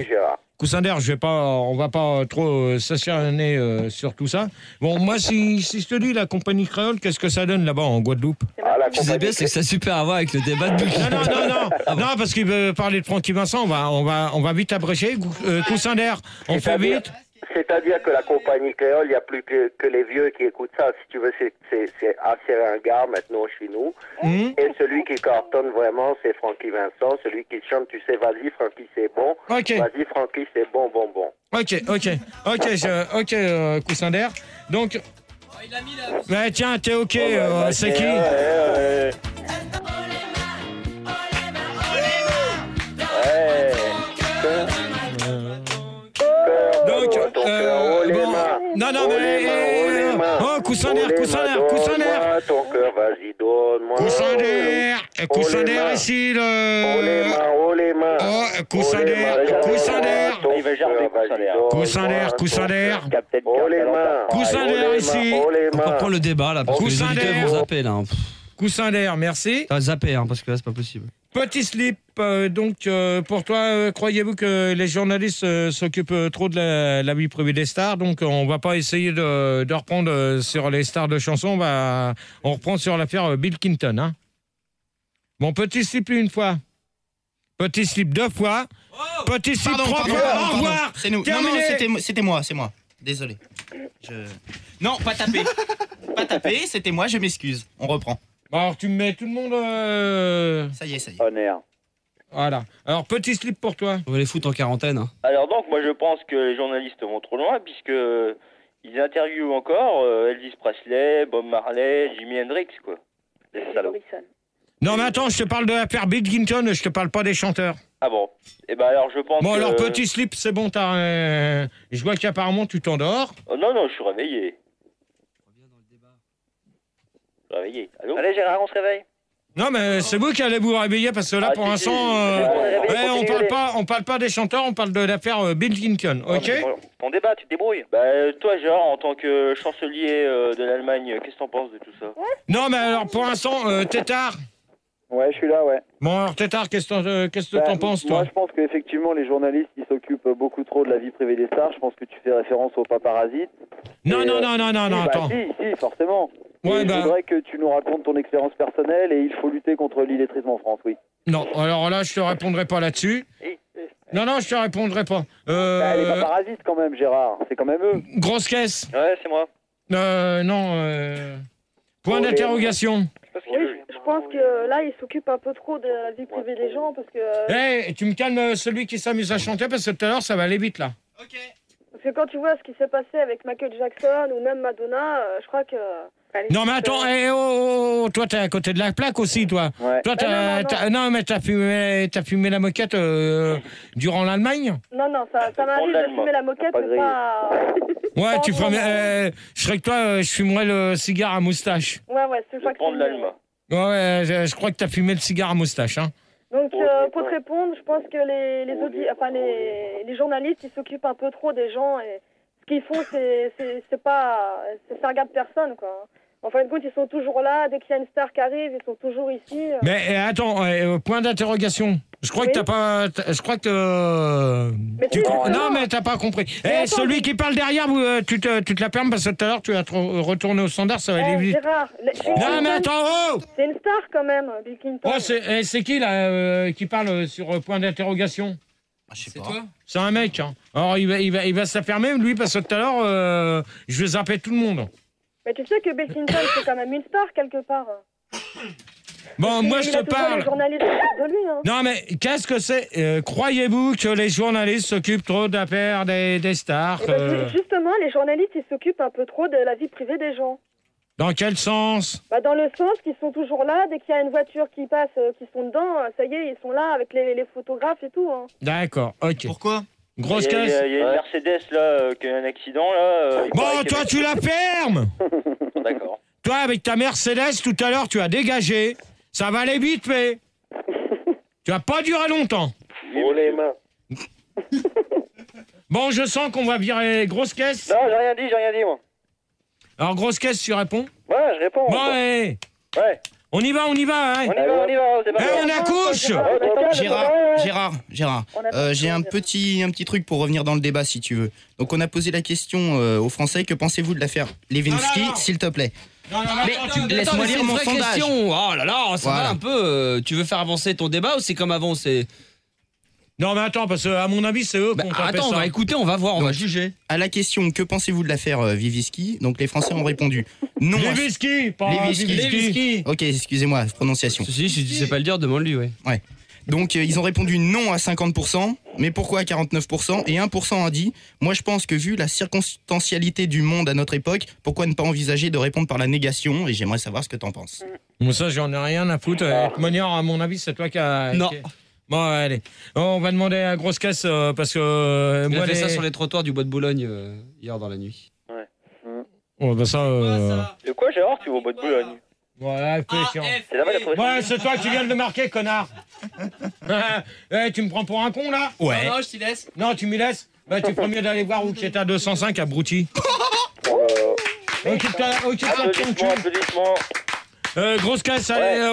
Gérard. Coussin d'air, on va pas trop s'acharner sur tout ça. Bon, moi, si je te dis la compagnie créole, qu'est-ce que ça donne là-bas en Guadeloupe? Ah, la Tu sais bien, c'est que ça a super à voir avec le débat de Bill. Non, parce qu'il veut parler de Francky Vincent, on va vite abréger. Coussin d'air, on fait vite. C'est-à-dire que la compagnie créole, il n'y a plus que les vieux qui écoutent ça. Si tu veux, c'est assez ringard maintenant chez nous. Et celui qui cartonne vraiment, c'est Francky Vincent. Celui qui chante, tu sais, vas-y Francky, c'est bon. Ok. Vas-y Francky, c'est bon. Ok, coussin d'air. Donc, Il a mis la... bah, tiens, t'es ok, c'est qui? Donc, bon, non, mais, oh, coussin d'air. Ton cœur, vas-y, donne-moi. Coussin d'air ici, le... Oh, les mains. Oh, coussin d'air. Il va gerber coussin d'air. Coussin d'air. Oh, les mains. Coussin d'air ici. Oh, les On mains. reprend le débat là, parce que les Coussin auditeurs d'air. vont zapper là. Coussin d'air, merci. T'as zappé, hein, parce que là, c'est pas possible. Petit slip, donc pour toi, croyez-vous que les journalistes s'occupent trop de la vie privée des stars? Donc on va pas essayer de reprendre sur les stars de chansons, on reprend sur l'affaire Bill Clinton. Hein. Bon, petit slip une fois, petit slip deux fois, petit slip trois fois, au revoir. C'est nous. Terminé. Non, c'était moi, c'est moi. Désolé. Non, pas taper. Pas taper, c'était moi, je m'excuse. On reprend. Bon, alors tu me mets tout le monde... Ça y est. Honneur. Voilà. Alors, petit slip pour toi. On va les foutre en quarantaine. Hein. Alors donc, moi je pense que les journalistes vont trop loin, puisque ils interviewent encore Elvis Presley, Bob Marley, Jimi Hendrix, quoi. Des salauds. Non, mais attends, je te parle de l'affaire Bill Clinton, je te parle pas des chanteurs. Ah bon. Eh ben alors je pense Bon, que... alors, petit slip, c'est bon, je vois qu'apparemment, tu t'endors. Oh, non, je suis réveillé. Réveillé. Allô? Allez Gérard, on se réveille. Non, mais c'est vous qui allez vous réveiller, parce que là, pour l'instant, on parle pas des chanteurs, on parle de l'affaire Bill Clinton, ok? On débat, tu te débrouilles. Bah, toi, Gérard, en tant que chancelier de l'Allemagne, qu'est-ce que t'en penses de tout ça? Non, mais alors, pour l'instant, Tétard. Ouais, je suis là, ouais. Bon, alors, Tétard, qu'est-ce que t'en penses, toi? Moi, je pense qu'effectivement, les journalistes, ils s'occupent beaucoup trop de la vie privée des stars. Je pense que tu fais référence aux paparasites. Non, Attends. Si, forcément. Ouais, je voudrais que tu nous racontes ton expérience personnelle et il faut lutter contre l'illettrisme en France, oui. Non, alors là, je te répondrai pas là-dessus. Non, je te répondrai pas. Les paparasites, quand même, Gérard. C'est quand même eux. Grosse caisse. Ouais, c'est moi. Point d'interrogation. Oui, je pense que là, ils s'occupent un peu trop de la vie privée des gens parce que... Tu me calmes celui qui s'amuse à chanter parce que tout à l'heure, ça va aller vite, là. Ok. Parce que quand tu vois ce qui s'est passé avec Michael Jackson ou même Madonna, je crois que... Non, mais attends, toi, t'es à côté de la plaque aussi, toi. Ouais. Toi, non, mais t'as fumé la moquette durant l'Allemagne? Non, ça m'arrive de fumer la moquette, mais pas... Ouais, tu fumais... je serais que toi, je fumerais le cigare à moustache. Ouais, c'est ça que Prendre l'Allemagne. Ouais, je crois que t'as fumé le cigare à moustache, hein. Donc, pour te répondre, je pense que les journalistes, ils s'occupent un peu trop des gens et ce qu'ils font, c'est faire garde personne, quoi. En fin de compte, ils sont toujours là. Dès qu'il y a une star qui arrive, ils sont toujours ici. Mais attends, point d'interrogation. Je crois que t'as pas... Je crois que... Non, mais t'as pas compris. Celui qui parle derrière, tu te la permes parce que tout à l'heure, tu vas retourner au standard, ça va aller vite. Gérard, non, mais attends, c'est une star quand même, Bill Clinton. Oh, c'est qui, là, qui parle sur point d'interrogation? Je sais C'est pas. toi? C'est un mec, hein. Alors, il va se la fermer, lui, parce que tout à l'heure, je vais zapper tout le monde. Mais tu sais que Bill Clinton, c'est quand même une star, quelque part. Bon, moi, je te parle. Les journalistes de lui, hein. Non, mais qu'est-ce que c'est croyez-vous que les journalistes s'occupent trop d'affaires des stars Justement, les journalistes, ils s'occupent un peu trop de la vie privée des gens. Dans quel sens? Dans le sens qu'ils sont toujours là, dès qu'il y a une voiture qui passe, qui sont dedans, ça y est, ils sont là avec les photographes et tout. Hein. D'accord, ok. Pourquoi? Grosse Il y caisse. a une Mercedes, là, qui a un accident, là. Bon, toi, tu la fermes. D'accord. Toi, avec ta Mercedes, tout à l'heure, tu as dégagé. Ça va aller vite, mais... Tu vas pas durer longtemps. Oh les mains. Bon, je sens qu'on va virer grosse caisse. Non, j'ai rien dit, moi. Alors, grosse caisse, tu réponds? Ouais, je réponds. Bon, ouais. Ouais. On y va, hein. On y va, c'est pas on accouche. Gérard, j'ai un petit truc pour revenir dans le débat si tu veux. Donc on a posé la question aux Français, que pensez-vous de l'affaire Lewinsky, s'il te plaît? Laisse-moi lire mon sondage. Question. Oh là là, ça va un peu. Tu veux faire avancer ton débat ou c'est comme avant? Non mais attends, parce qu'à mon avis c'est eux qui ont tapé Attends, ça. on va écouter, on va voir, on va juger. À la question que pensez-vous de l'affaire Vivisky, donc les Français ont répondu non. Lewinsky, pas Lewinsky. Ok, excusez-moi, prononciation. Si tu sais pas le dire, demande-lui, ouais. Donc ils ont répondu non à 50%, mais pourquoi à 49%? Et 1% a dit moi je pense que vu la circonstancialité du monde à notre époque, pourquoi ne pas envisager de répondre par la négation? Et j'aimerais savoir ce que t'en penses. Moi ça j'en ai rien à foutre. De toute manière, à mon avis, c'est toi qui a... Non. Bon, allez. On va demander à grosse caisse parce que... Il a fait ça sur les trottoirs du bois de Boulogne hier dans la nuit. Ouais. Oh, bah ça... De quoi, Gérard, tu vas au bois de Boulogne? Voilà, c'est là-bas la trouvé. Ouais, c'est toi qui viens de le marquer, connard. Tu me prends pour un con, là? Ouais. Non, je t'y laisse. Non, tu m'y laisses? Bah, tu ferais mieux d'aller voir où qui est à 205 à Brouty. Applaudissements. Grosse caisse, allez,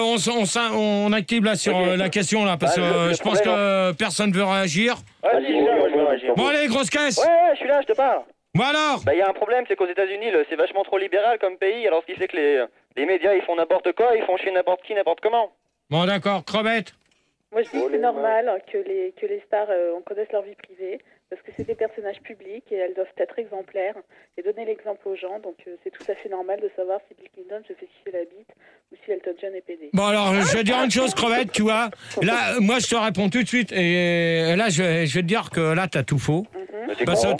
on active là sur la question là, parce que je pense que personne veut réagir. Ouais, si, je veux réagir. Bon, allez, grosse caisse. Ouais, je suis là, je te parle. Bon alors. Bah, il y a un problème, c'est qu'aux États-Unis, c'est vachement trop libéral comme pays, alors ce qui fait que les médias, ils font n'importe quoi, ils font chier n'importe qui, n'importe comment. Bon, d'accord, crevette. Moi, je dis que c'est normal que les stars on connaisse leur vie privée, parce que c'est des personnages publics et elles doivent être exemplaires et donner l'exemple aux gens. Donc, c'est tout à fait normal de savoir si Bill Clinton se fait sucer la bite ou si Elton John est pédé. Bon, alors, je vais dire une chose, crevette, tu vois. Là, moi, je te réponds tout de suite. Et là, je vais te dire que là, t'as tout faux. Parce que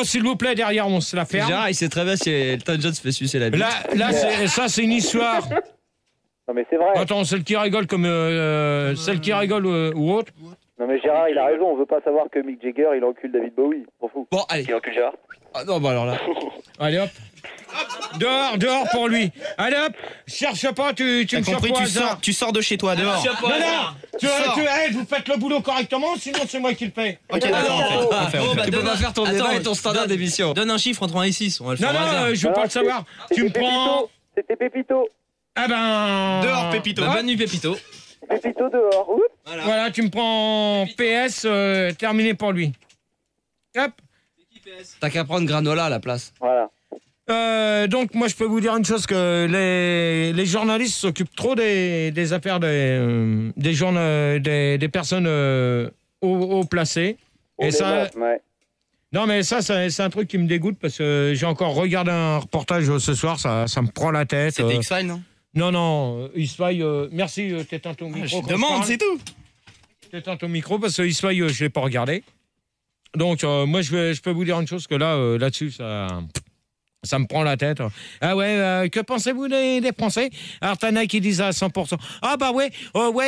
s'il vous plaît, derrière, on se la ferme. Gérard, il sait très bien si Elton John se fait sucer la bite. Là, c'est une histoire. Non, mais c'est vrai. Attends, celle qui rigole comme celle qui rigole ou autre. Non, mais Gérard, il a raison. On veut pas savoir que Mick Jagger, il encule David Bowie. On fout. Bon, allez. Il encule Gérard. Ah non, bah alors là. Allez hop. Dehors pour lui. Allez hop. Cherche pas, tu me compris, tu sors de chez toi, dehors. Non, vous faites le boulot correctement, sinon c'est moi qui le paie. Ok, d'accord, on fait. Tu peux pas faire ton débat et ton standard d'émission. Donne un chiffre entre 1 et 6, on va le faire. Non, je veux pas le savoir. Tu me prends... C'était Pépito. Ah ben... Dehors, Pépito. Bonne nuit, Pépito. Pépito dehors. Oups. Voilà, tu me prends PS, terminé pour lui. Hop. T'as qu'à prendre Granola à la place. Voilà. Donc moi je peux vous dire une chose, que les journalistes s'occupent trop des affaires des personnes haut placées. Et ça... Ouais. Non mais ça c'est un truc qui me dégoûte, parce que j'ai encore regardé un reportage ce soir, ça me prend la tête. C'était X-Files, non? Non, X-Files, merci, t'éteins ton micro. Je demande, c'est tout. T'éteins ton micro, parce que X-Files, je l'ai pas regardé. Donc moi je peux vous dire une chose, que là-dessus ça me prend la tête. Ah ouais, que pensez-vous des Français? Alors t'en as qui disent à 100%. Ah bah ouais,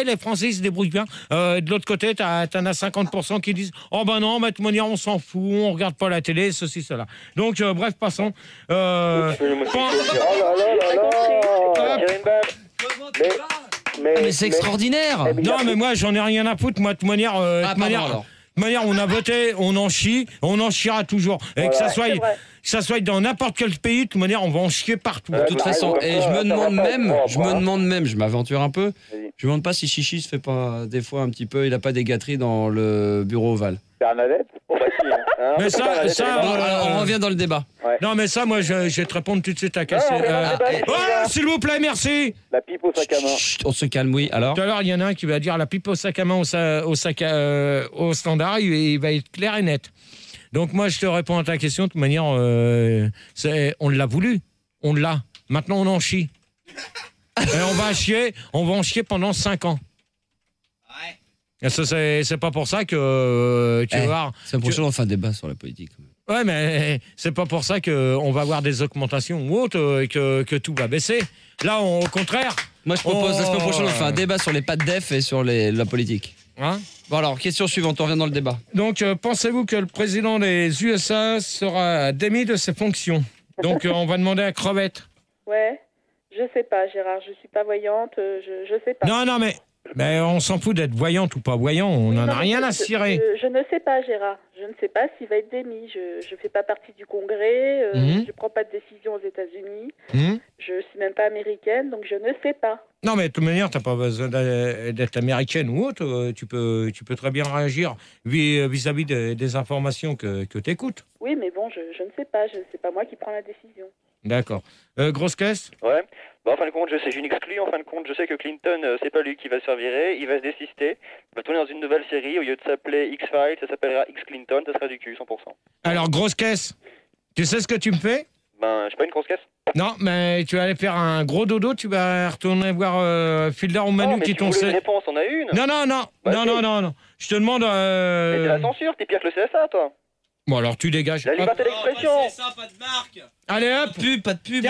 les Français se débrouillent bien. De l'autre côté, t'en as 50% qui disent oh bah non, de toute manière on s'en fout, on regarde pas la télé, ceci, cela. Donc bref, passons. Oh là là. Mais c'est extraordinaire. Non mais moi j'en ai rien à foutre, moi de toute manière. De manière, on a voté, on en chiera toujours. Et que ça soit dans n'importe quel pays, de toute manière, on va en chier partout. De toute façon, et je me demande même, je m'aventure un peu, je me demande pas si Chichi se fait pas des fois un petit peu, il a pas des gâteries dans le bureau ovale. Bernadette. Mais ça, on revient dans le débat. Ouais. Non mais ça, moi, je vais te répondre tout de suite à question. S'il vous plaît, merci. La pipe au sac à main. On se calme, oui. Alors. Tout à l'heure, il y en a un qui va dire la pipe au sac à main au standard, il va être clair et net. Donc moi, je te réponds à ta question de toute manière. On l'a voulu, on l'a. Maintenant, on en chie. Et on va en chier pendant 5 ans. Ouais. C'est pas pour ça que tu vas voir. C'est prochain, on fait un débat sur la politique. Ouais, mais c'est pas pour ça qu'on va avoir des augmentations ou autres et que tout va baisser. Là, au contraire. Moi, je propose la semaine prochaine, on fait un débat sur les pattes d'EF et sur la politique. Hein? Bon, alors, question suivante, on revient dans le débat. Donc, pensez-vous que le président des USA sera démis de ses fonctions? Donc, on va demander à Crevette. Ouais, je sais pas, Gérard, je suis pas voyante, je sais pas. Non, mais Mais on s'en fout d'être voyante ou pas voyant, on n'en a rien à cirer. Je ne sais pas, Gérard. Je ne sais pas s'il va être démis. Je ne fais pas partie du Congrès. Je ne prends pas de décision aux États-Unis. Je ne suis même pas américaine, donc je ne sais pas. Non, mais de toute manière, tu n'as pas besoin d'être américaine ou autre. Tu peux très bien réagir vis-à-vis des informations que tu écoutes. Oui, mais bon, je ne sais pas. C'est pas moi qui prends la décision. D'accord. Grosse caisse? Ouais. Bah, en fin de compte, je sais, j'ai une exclue. En fin de compte, je sais que Clinton, c'est pas lui qui va se faire virer. Il va se désister. Il va tourner dans une nouvelle série. Au lieu de s'appeler X-Files, ça s'appellera X-Clinton. Ça sera du cul, 100%. Alors, grosse caisse, tu sais ce que tu me fais? Ben, je suis pas une grosse caisse. Non, mais tu vas aller faire un gros dodo. Tu vas retourner voir Fielder ou Manu qui t'ont... une réponse, on a une. Non. Bah, non. Je te demande... Mais c'est la censure. T'es pire que le CSA, toi. Bon, alors tu dégages. La liberté d'expression. C'est ça, pas de marque. Allez, hop. Pas de pub.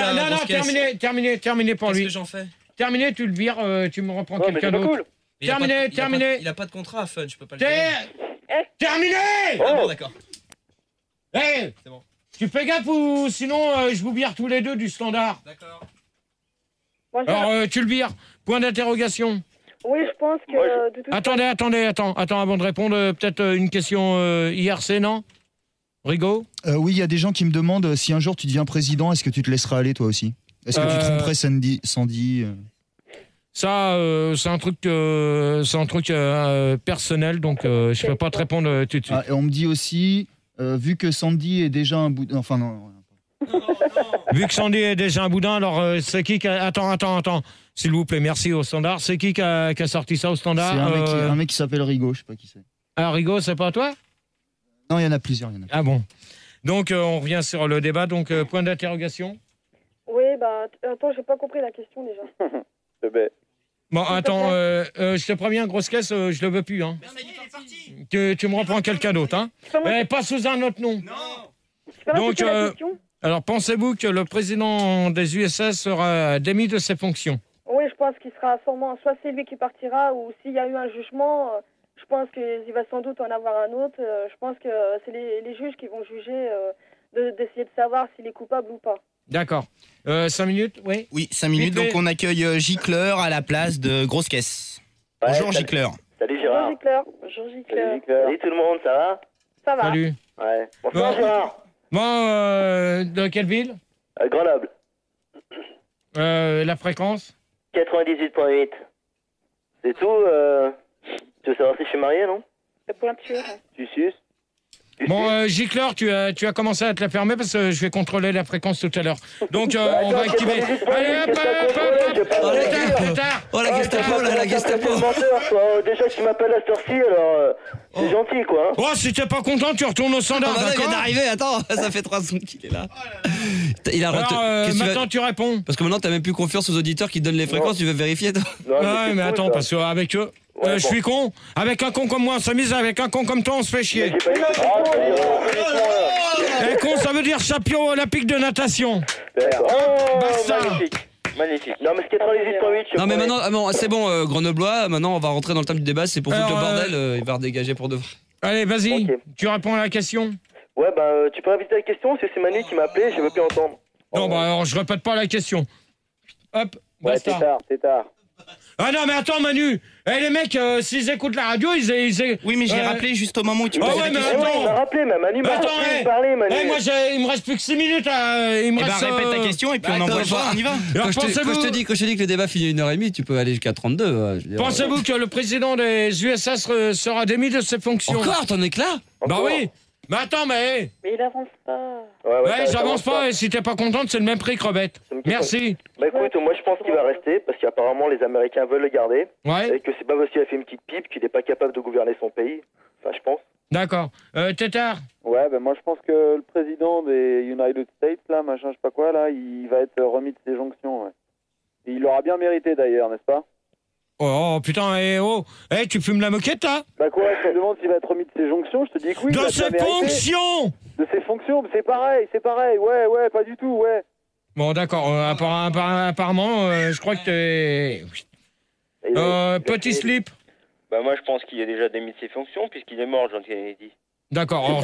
Terminé pour lui. Qu'est-ce que j'en fais? Terminé, tu le vires, tu me reprends quelqu'un d'autre. Cool. Terminé. Il a pas de contrat à Fun, je peux pas le faire. Terminé. Ah bon, d'accord. Hey, c'est bon. Tu fais gaffe ou sinon je vous vire tous les deux du standard. D'accord. Alors tu le vires. Point d'interrogation. Oui, je pense que... de toute Attends, avant de répondre, peut-être une question IRC, non? Rigaud? Oui, il y a des gens qui me demandent si un jour tu deviens président, est-ce que tu te laisseras aller toi aussi? Est-ce que tu tromperais Sandy Ça, c'est un truc personnel, donc je peux pas te répondre tout de suite. Et on me dit aussi, vu que Sandy est déjà un boudin... Enfin, non. Vu que Sandy est déjà un boudin, alors c'est qui qui a... Attends. S'il vous plaît, merci au standard. C'est qui a sorti ça au standard? C'est un mec qui s'appelle Rigaud, je sais pas qui c'est. Ah, Rigaud, c'est pas toi? Non, il y en a plusieurs. Ah bon. Donc, on revient sur le débat. Donc, point d'interrogation. Oui, bah, attends, j'ai pas compris la question déjà. Bon, attends, je te préviens, grosse caisse, je le veux plus. Hein. Non, mais il est parti. Tu me reprends quelqu'un d'autre. Hein. Pas sous un autre nom. Non. Donc, alors, pensez-vous que le président des USA sera démis de ses fonctions? Oui, je pense qu'il sera sûrement, soit c'est lui qui partira, ou s'il y a eu un jugement, je pense qu'il va sans doute en avoir un autre. Je pense que c'est les juges qui vont juger, d'essayer de savoir s'il est coupable ou pas. D'accord. 5 minutes, oui? Oui, 5 minutes. Donc on accueille Gicleur à la place de Grosse Caisse. Bonjour Gicleur. Salut Gérard. Bonjour Gicleur. Salut tout le monde, ça va? Ça va. Salut. Ouais. Bonsoir Gérard. Bon, de quelle ville? Grenoble. La fréquence? 98.8. C'est tout. Tu veux savoir si je suis marié, non? La pointure. Tu suces? Bon, Gicleur, tu as commencé à te la fermer parce que je vais contrôler la fréquence tout à l'heure. Donc, on va activer. Allez, hop. Oh, la Gestapo, la Gestapo. Déjà, tu m'appelles à cette heure-ci, alors c'est gentil, quoi. Oh, si t'es pas content, tu retournes au standard, Il d'accord? vient d'arriver, attends, ça fait 3 secondes qu'il est là. Il a Alors, maintenant, tu réponds. Parce que maintenant, t'as même plus confiance aux auditeurs qui donnent les fréquences, tu veux vérifier, toi? Ouais, mais attends, parce qu'avec eux... je suis con. Avec un con comme moi, on s'amuse. Avec un con comme toi, on se fait chier. Et con, ça veut dire champion olympique de natation. Basta. Magnifique. Non, mais c'est 98.8. Non, mais maintenant, c'est bon, Grenoblois, maintenant, on va rentrer dans le thème du débat. C'est pour foutre le bordel, il va redégager pour de vrai. Allez, vas-y, tu réponds à la question. Ouais, bah, tu peux répéter la question, parce que c'est Manu qui m'a appelé, je veux plus entendre. Non, bah, alors, je répète pas la question. Hop, basta. Ouais, c'est tard. Ah non, mais attends, Manu. Les mecs, s'ils écoutent la radio, ils... Oui, mais je l'ai rappelé juste au moment où tu posais la question. Il m'a rappelé, mais Manu m'a parlé, Manu. Moi, il me reste plus que 6 minutes. Répète ta question et puis on envoie ça, on y va. Quand je te dis que le débat finit 1h30, tu peux aller jusqu'à 32. Pensez-vous que le président des USA sera démis de ses fonctions? Encore, t'en es que là? Bah oui. Mais attends, mais il avance pas. Ouais, j'avance pas, et si t'es pas contente, c'est le même prix, crevette. Merci. Bah écoute, moi je pense qu'il va rester, parce qu'apparemment les Américains veulent le garder. Ouais. Et que c'est pas parce qu'il a fait une petite pipe qu'il est pas capable de gouverner son pays. Enfin, je pense. D'accord. Tétard? Ouais, ben moi je pense que le président des United States, là, machin, je sais pas quoi, là, il va être remis de ses jonctions, ouais. Et il l'aura bien mérité d'ailleurs, n'est-ce pas? Oh putain, tu fumes la moquette, là? Bah quoi, je te demande s'il va être remis de ses jonctions, je te dis que oui. De ses fonctions! De ses fonctions, c'est pareil, ouais, pas du tout, ouais. Bon, d'accord, apparemment, je crois que t'es... petit slip. Bah moi je pense qu'il a déjà démis de ses fonctions puisqu'il est mort, John Kennedy. D'accord, alors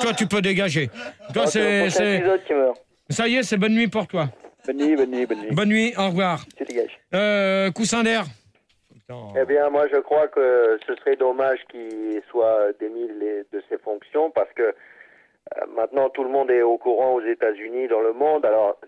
toi tu peux dégager. Toi c'est... Ça y est, c'est bonne nuit pour toi. Bonne nuit. Bonne nuit, au revoir. Tu dégages. Coussin d'air. Eh bien, moi, je crois que ce serait dommage qu'il soit démis de ses fonctions parce que maintenant, tout le monde est au courant aux États-Unis, dans le monde. Alors,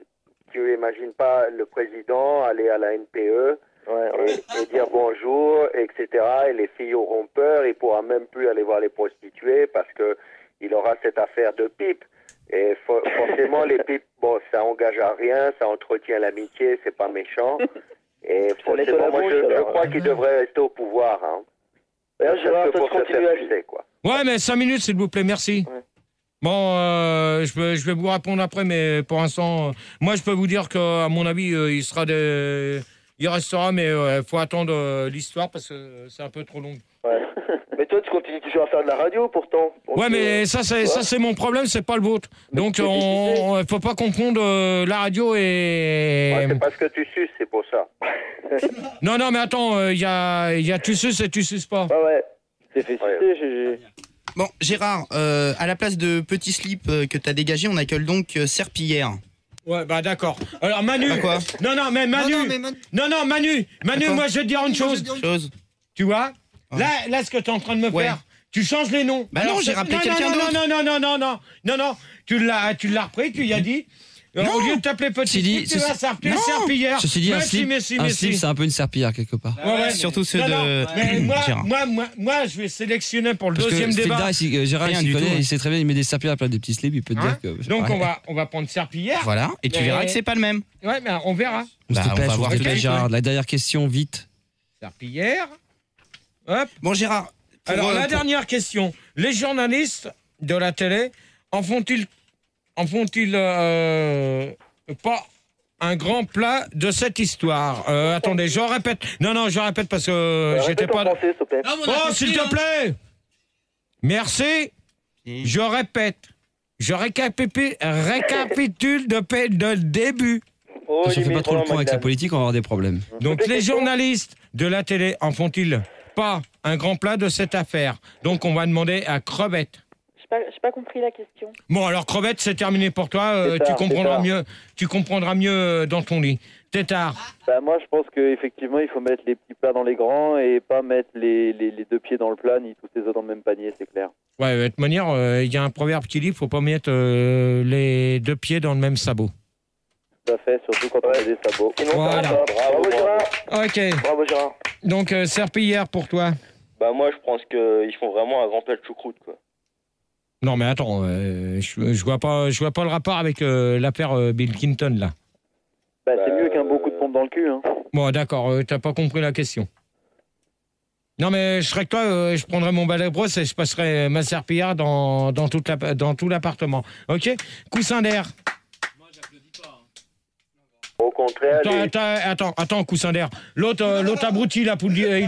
tu imagines pas le président aller à la NPE et dire bonjour, etc. Et les filles auront peur. Il pourra même plus aller voir les prostituées parce que il aura cette affaire de pipe. Et forcément, les pipes, bon, ça engage à rien, ça entretient l'amitié, c'est pas méchant. Et forcément, moi, je crois qu'il devrait rester au pouvoir. Hein. Gérard, pour se faire sucer, quoi. Ouais, mais 5 minutes, s'il vous plaît, merci. Ouais. Bon, je vais vous répondre après, mais pour l'instant, moi, je peux vous dire qu'à mon avis, il restera, mais il faut attendre l'histoire parce que c'est un peu trop long. Ouais. Mais toi, tu continues toujours à faire de la radio, pourtant. Ouais, mais ça, c'est mon problème, c'est pas le vôtre. Donc, il faut pas confondre la radio et... Ouais, c'est parce que tu suces, c'est pour ça. Non, mais attends, il y a tu suces et tu suces pas. Ouais. C'est fait sucer, GG. Bon, Gérard, à la place de Petit Slip que t'as dégagé, on accueille donc Serpillière. Ouais, bah d'accord. Alors Manu. Quoi Non, mais Manu. Non, Manu, moi je vais te dire une chose. Tu vois là, ce que tu es en train de me faire, tu changes les noms. Bah alors, non, j'ai rappelé quelqu'un d'autre. Non, tu l'as repris, tu y as dit. Au lieu de t'appeler Petit Slip, tu vas s'appeler Serpillière. Ceci dit, un slip, c'est un peu une serpillière quelque part. Ouais. Surtout ceux de Gérard. Moi, je vais sélectionner pour le deuxième débat. Gérard, il sait très bien, il met des serpillères à la place des petits slips, il peut te dire que... Donc, on va prendre Serpillière. Voilà, et tu verras que c'est pas le même. Ouais, mais on verra. On va voir tout Gérard. La dernière question, vite. Serpillière. Hop. Bon, Gérard. Alors, la dernière question. Les journalistes de la télé en font-ils pas un grand plat de cette histoire? Attendez, je répète. Non, je répète parce que j'étais pas... Oh, s'il te plaît. Merci. Je répète. Je récapitule depuis le début. Si on fait pas trop le point avec la politique, on va avoir des problèmes. Donc, les journalistes de la télé en font-ils pas un grand plat de cette affaire? Donc, on va demander à Crevette. J'ai pas compris la question. Bon, alors Crevette, c'est terminé pour toi. Tu comprendras mieux dans ton lit. Tétard. Bah, moi, je pense qu'effectivement, il faut mettre les petits plats dans les grands et pas mettre les deux pieds dans le plat ni tous les autres dans le même panier, c'est clair. Ouais, de toute manière, il y a un proverbe qui dit qu'il faut pas mettre les deux pieds dans le même sabot. Tout à fait, surtout quand on a des sabots. Voilà. Bravo, Gérard. Ok. Bravo, Gérard. Donc, Serpillière pour toi. Bah, moi, je pense qu'ils font vraiment un grand plat de choucroute, quoi. Non, mais attends, je vois pas le rapport avec l'affaire Bill Clinton, là. Bah, c'est mieux qu'un beau coup de pompe dans le cul, hein. Bon, d'accord, t'as pas compris la question. Non, mais je serais que toi, je prendrais mon balai brosse et je passerais ma serpillière dans tout l'appartement. Ok? Coussin d'air. Moi, j'applaudis pas. Au contraire. Attends, coussin d'air. L'autre abruti, il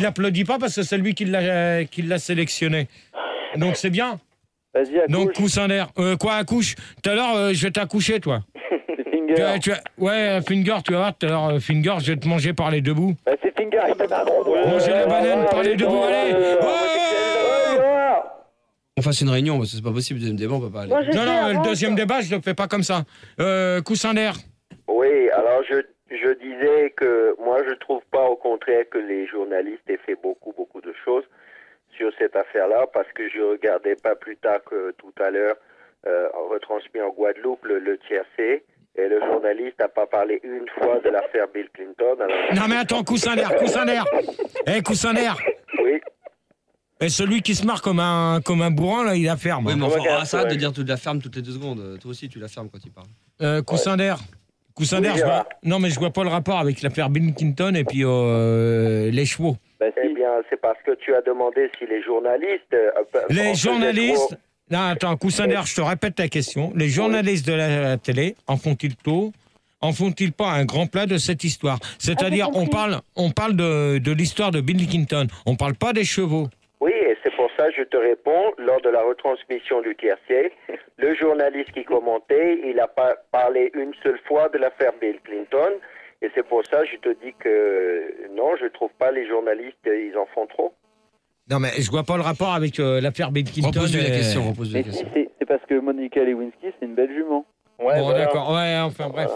applaudit pas parce que c'est lui qui l'a sélectionné. Donc c'est bien. Vas-y, accouche. Donc coussin d'air. Quoi, accouche? Tout à l'heure, je vais t'accoucher, toi. C'est Finger. Ouais, Finger, tu vas voir, tout à l'heure, Finger, je vais te manger par les deux bouts. Bah, c'est Finger, il t'a manger la banane par les deux bouts, allez. On fasse une réunion, parce que c'est pas possible, le deuxième débat, on peut pas aller. Non, le deuxième débat, je le fais pas comme ça. Coussin d'air. Oui, alors je disais que moi, je trouve pas, au contraire, que les journalistes aient fait beaucoup de choses sur cette affaire-là, parce que je regardais pas plus tard que tout à l'heure, retransmis en Guadeloupe, le tiercé, et le journaliste n'a pas parlé une fois de l'affaire Bill Clinton. Alors... Non mais attends, coussin d'air. Coussin d'air. Oui. Et celui qui se marre comme un bourrin, là, il la ferme. Oui, mais enfin, arrête de dire tu la fermes toutes les 2 secondes. Toi aussi, tu la fermes quand il parle. Coussin d'air. Coussin d'air, non mais je vois pas le rapport avec l'affaire Bill Clinton et puis les chevaux. Bah, eh bien, c'est parce que tu as demandé si les journalistes... les journalistes... Non, attends, coussin d'air, je te répète ta question. Les journalistes de la télé en font-ils pas un grand plat de cette histoire? C'est-à-dire, on parle de l'histoire de Bill Clinton. On parle pas des chevaux. Oui, et c'est pour ça que je te réponds, lors de la retransmission du tiercé, le journaliste qui commentait, il n'a pas parlé une seule fois de l'affaire Bill Clinton, et c'est pour ça que je te dis que non, je trouve pas les journalistes, ils en font trop. Non, mais je vois pas le rapport avec l'affaire Bill Clinton. Repose-lui la question. C'est parce que Monica Lewinsky, c'est une belle jument. Ouais, bon, voilà. D'accord, ouais, enfin bref.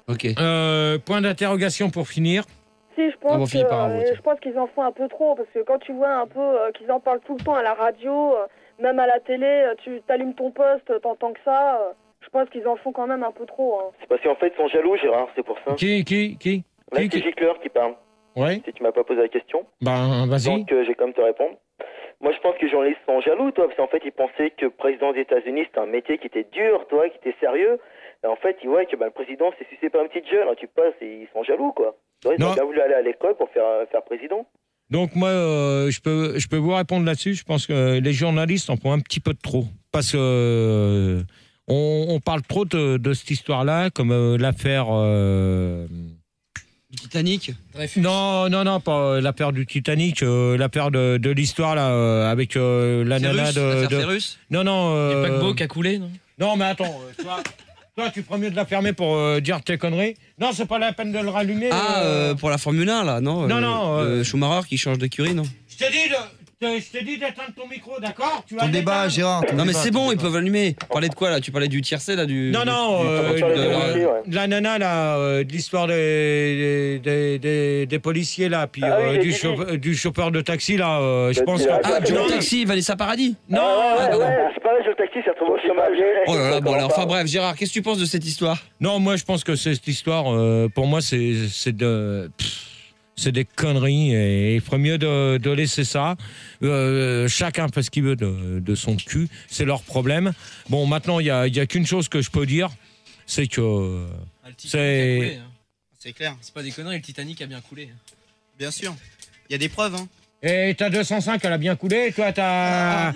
Voilà. Ok. Point d'interrogation pour finir. Si, je Ah, pense bon, finit par un vote. je pense qu'ils en font un peu trop, parce que quand tu vois un peu qu'ils en parlent tout le temps à la radio, même à la télé, tu t'allumes ton poste, t'entends que ça, je pense qu'ils en font quand même un peu trop. Hein. C'est parce qu'en fait, ils sont jaloux, Gérard, c'est pour ça. Qui Là, c'est Gicleur qui parle. Ouais. Si tu m'as pas posé la question. Ben, vas-y. Donc, j'ai quand même te répondre. Moi, je pense que les journalistes sont jaloux, toi, parce qu'en fait, ils pensaient que président des États-Unis, c'était un métier qui était dur, toi, qui était sérieux. Et en fait, ils voient que le président, c'est si c'est pas un petit jeune, tu passes, et ils sont jaloux, quoi. Toi, ils ont bien voulu aller à l'école pour faire président. Donc moi, je peux vous répondre là-dessus. Je pense que les journalistes en font un petit peu de trop. Parce que on parle trop de cette histoire-là, comme l'affaire... Du Titanic. Non, pas l'affaire du Titanic, l'affaire de l'histoire là avec la nana de. Cyrus Non. Le paquebot qui a coulé, non? Non, mais attends, toi, tu ferais mieux de la fermer pour dire tes conneries. Non, c'est pas la peine de le rallumer. Pour la Formule 1 là, non? Non. Schumacher qui change d'écurie, non? Je t'ai dit d'éteindre ton micro, d'accord? Tu vas Ton débat, l'éteindre. Gérard. Non mais c'est bon, ils peuvent allumer. Parlais de quoi là? Tu parlais du tiercé là, du. Non, de la nana là, de l'histoire des policiers là, puis du chauffeur de taxi là, je pense. Joe Taxi, Vanessa Paradis. Non, c'est pas vrai, Joe Taxi, ça retrouve au chômage. Oh là là, bon alors, enfin bref, Gérard, qu'est-ce que tu penses de cette histoire? Non, moi je pense que cette histoire, pour moi, c'est des conneries et il ferait mieux de laisser ça. Chacun fait ce qu'il veut de son cul, c'est leur problème. Bon, maintenant, il y a qu'une chose que je peux dire, c'est que C'est clair. C'est pas des conneries, le Titanic a bien coulé. Bien sûr. Il y a des preuves, hein. Et ta 205, elle a bien coulé, et toi, t'as...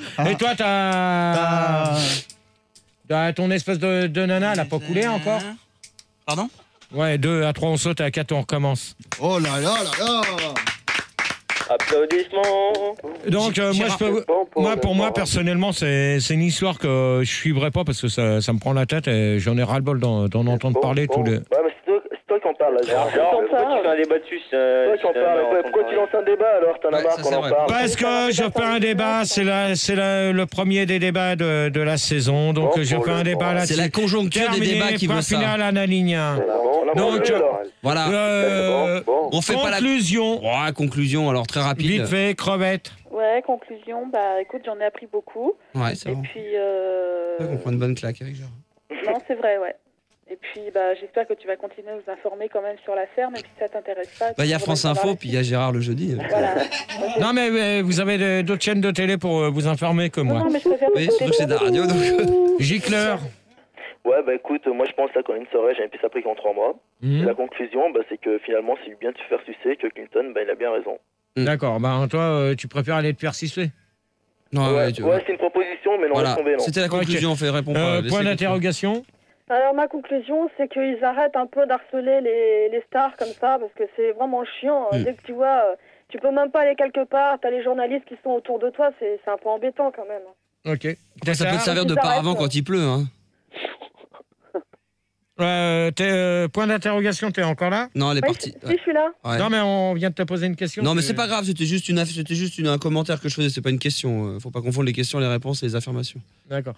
ton espèce de nana, elle a pas coulé encore? Pardon? Ouais, 2 à 3, on saute, à 4, on recommence. Oh là là là là. Applaudissements. Donc, pour moi, personnellement, c'est une histoire que je suivrai pas parce que ça me prend la tête et j'en ai ras-le-bol d'en entendre parler tous les... Ouais, mais c'est toi qui en parles, là. Pourquoi tu fais un débat dessus? Pourquoi tu lances un débat, alors? T'en as marre qu'on en parle. Parce que je fais un débat, c'est le premier des débats de la saison, donc je fais un débat là-dessus. C'est la conjoncture des débats qui veut ça. Final à la ligne. Donc, voilà. On fait pas la conclusion. Ouais, conclusion, alors très rapide. Vite fait, crevette. Ouais, conclusion, écoute, j'en ai appris beaucoup. Ouais, c'est bon. Et puis... On prend une bonne claque avec Gérard. Non, c'est vrai, ouais. Et puis, j'espère que tu vas continuer à nous informer quand même sur la ferme, et puis si ça t'intéresse pas... Il y a France Info, puis il y a Gérard le jeudi. Voilà. Non, mais vous avez d'autres chaînes de télé pour vous informer que moi. Non, mais je préfère... Oui, surtout que c'est de la radio, donc... Gicleur. Ouais, écoute, moi je pense que quand une soirée, j'ai un peu ça pris qu'en 3 mois. Et la conclusion, c'est que finalement, c'est bien de se faire sucer, que Clinton, il a bien raison. D'accord, toi, tu préfères aller te faire sucer? Non, ouais, c'est une proposition, mais non, laisse tomber, non. C'était la conclusion, on fait répondre pas. Point d'interrogation. Alors ma conclusion, c'est qu'ils arrêtent un peu d'harceler les stars comme ça, parce que c'est vraiment chiant. Dès que tu vois, tu peux même pas aller quelque part, t'as les journalistes qui sont autour de toi, c'est un peu embêtant quand même. Ok. Ça peut te servir de paravent quand il pleut, hein. Point d'interrogation, t'es encore là? Non, elle est partie. Si, je suis là. Ouais. Non, mais on vient de te poser une question. Non, mais c'est pas grave, c'était juste un commentaire que je faisais, c'est pas une question. Faut pas confondre les questions, les réponses et les affirmations. D'accord.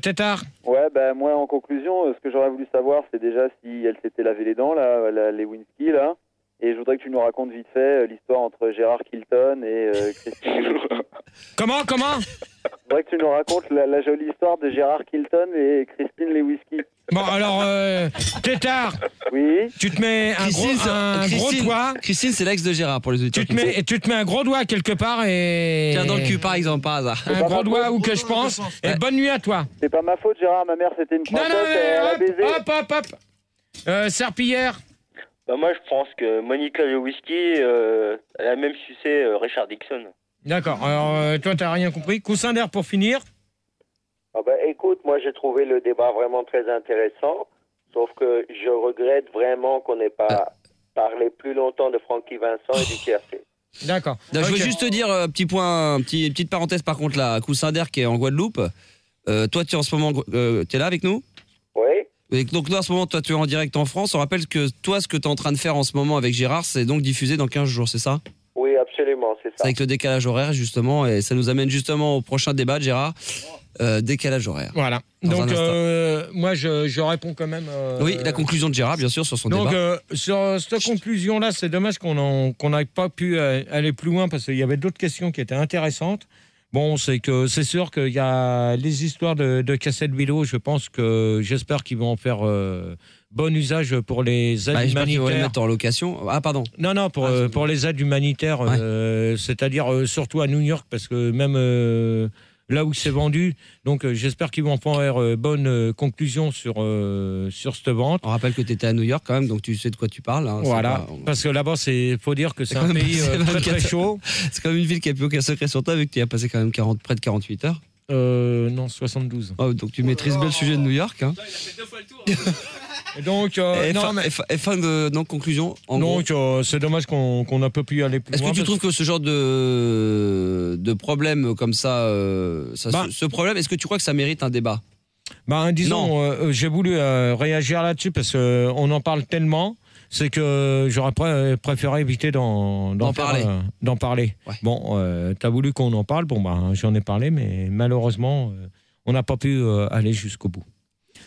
Tétard? Ouais, moi, en conclusion, ce que j'aurais voulu savoir, c'est déjà si elle s'était lavé les dents, là, Lewinsky, là. Et je voudrais que tu nous racontes vite fait l'histoire entre Gérard Kilton et Christine. Comment Je voudrais que tu nous racontes la jolie histoire de Gérard Kilton et Christine Lewinsky. Bon, alors, Tétard. Oui. Tu te mets un gros doigt. Christine, c'est l'ex de Gérard pour les auditeurs. Tu te mets un gros doigt quelque part et. Tiens, dans le cul, par exemple, par hasard. Un gros doigt où que je pense. Et bonne nuit à toi. C'est pas ma faute, Gérard. Ma mère, c'était une princesse. Elle a baisé. Hop. Serpillière. Moi, je pense que Monica Lewinsky, elle a même sucé Richard Nixon. D'accord. Alors, toi, t'as rien compris. Coussin d'air pour finir. Écoute, moi, j'ai trouvé le débat vraiment très intéressant, sauf que je regrette vraiment qu'on n'ait pas parlé plus longtemps de Francky Vincent et du tiercé. D'accord. Je veux juste te dire, petit point, petite parenthèse par contre, là, Coussin d'air qui est en Guadeloupe. Toi, tu es en ce moment, t'es là avec nous? Oui. Et donc là, en ce moment, toi, tu es en direct en France. On rappelle que toi, ce que tu es en train de faire en ce moment avec Gérard, c'est donc diffusé dans 15 jours, c'est ça? Oui, absolument, c'est ça. C'est avec le décalage horaire, justement, et ça nous amène justement au prochain débat, Gérard. décalage horaire. Voilà. Dans Donc, un instant. moi, je réponds quand même. Oui, la conclusion de Gérard, bien sûr, sur son Donc, débat. sur cette conclusion-là, c'est dommage qu'on n'ait pas pu aller plus loin parce qu'il y avait d'autres questions qui étaient intéressantes. Bon, c'est sûr qu'il y a les histoires de cassettes vidéo. J'espère qu'ils vont en faire bon usage pour les aides J'espère qu'ils vont les humanitaires. mettre en location. Ah, pardon. Non, pour les aides humanitaires, c'est-à-dire surtout à New York, parce que même là où c'est vendu, donc j'espère qu'ils vont faire bonne conclusion sur cette vente. On rappelle que tu étais à New York quand même, donc tu sais de quoi tu parles. Hein, Voilà, parce que là-bas, faut dire que c'est un pays très très chaud. C'est quand même une ville qui a plus aucun secret sur toi, vu que tu y as passé quand même près de 48 heures. Non, 72. Oh, donc tu maîtrises bien le sujet de New York. Hein. Et donc, fin de conclusion. Donc, c'est dommage qu'on n'a pas pu aller plus Est-ce loin. que tu trouves que ce genre de problème comme ça, ce problème, est-ce que tu crois que ça mérite un débat? Disons, j'ai voulu réagir là-dessus parce qu'on en parle tellement, c'est que j'aurais préféré éviter d'en parler. Ouais. Bon, t'as voulu qu'on en parle, j'en ai parlé, mais malheureusement, on n'a pas pu aller jusqu'au bout.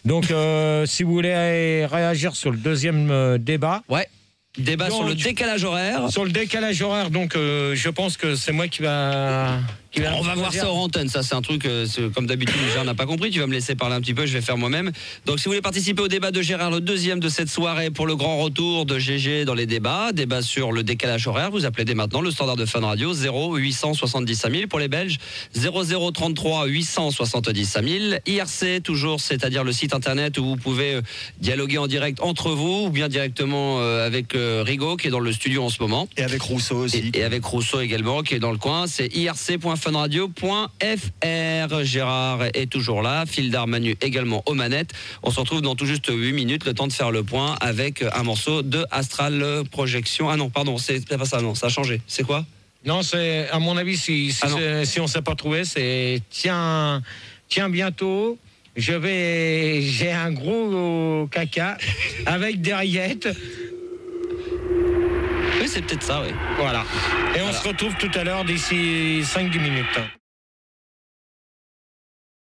Donc, si vous voulez réagir sur le deuxième débat. Ouais. Débat sur le décalage horaire. Sur le décalage horaire, donc je pense que c'est moi qui va. On va voir ça hors antenne, ça c'est un truc, comme d'habitude, Gérard n'a pas compris, tu vas me laisser parler un petit peu, je vais faire moi-même. Donc si vous voulez participer au débat de Gérard, le deuxième de cette soirée pour le grand retour de GG dans les débats, débat sur le décalage horaire, vous appelez dès maintenant le standard de Fun Radio 0870 5000 pour les Belges, 0033 870 5000, IRC toujours, c'est-à-dire le site internet où vous pouvez dialoguer en direct entre vous ou bien directement avec Rigaud qui est dans le studio en ce moment. Et avec Rousseau aussi. Et avec Rousseau également qui est dans le coin, c'est irc.funradio.fr. Gérard est toujours là, Fildar Manu également aux manettes. On se retrouve dans tout juste 8 minutes, le temps de faire le point avec un morceau de Astral Projection. Ah non, pardon, c'est pas ça, non, ça a changé. C'est quoi? Non, c'est, à mon avis, si on ne s'est pas trouvé, c'est tiens bientôt, j'ai un gros caca avec des rillettes. Oui, c'est peut-être ça, oui. Voilà. Et on se retrouve tout à l'heure d'ici 5-10 minutes.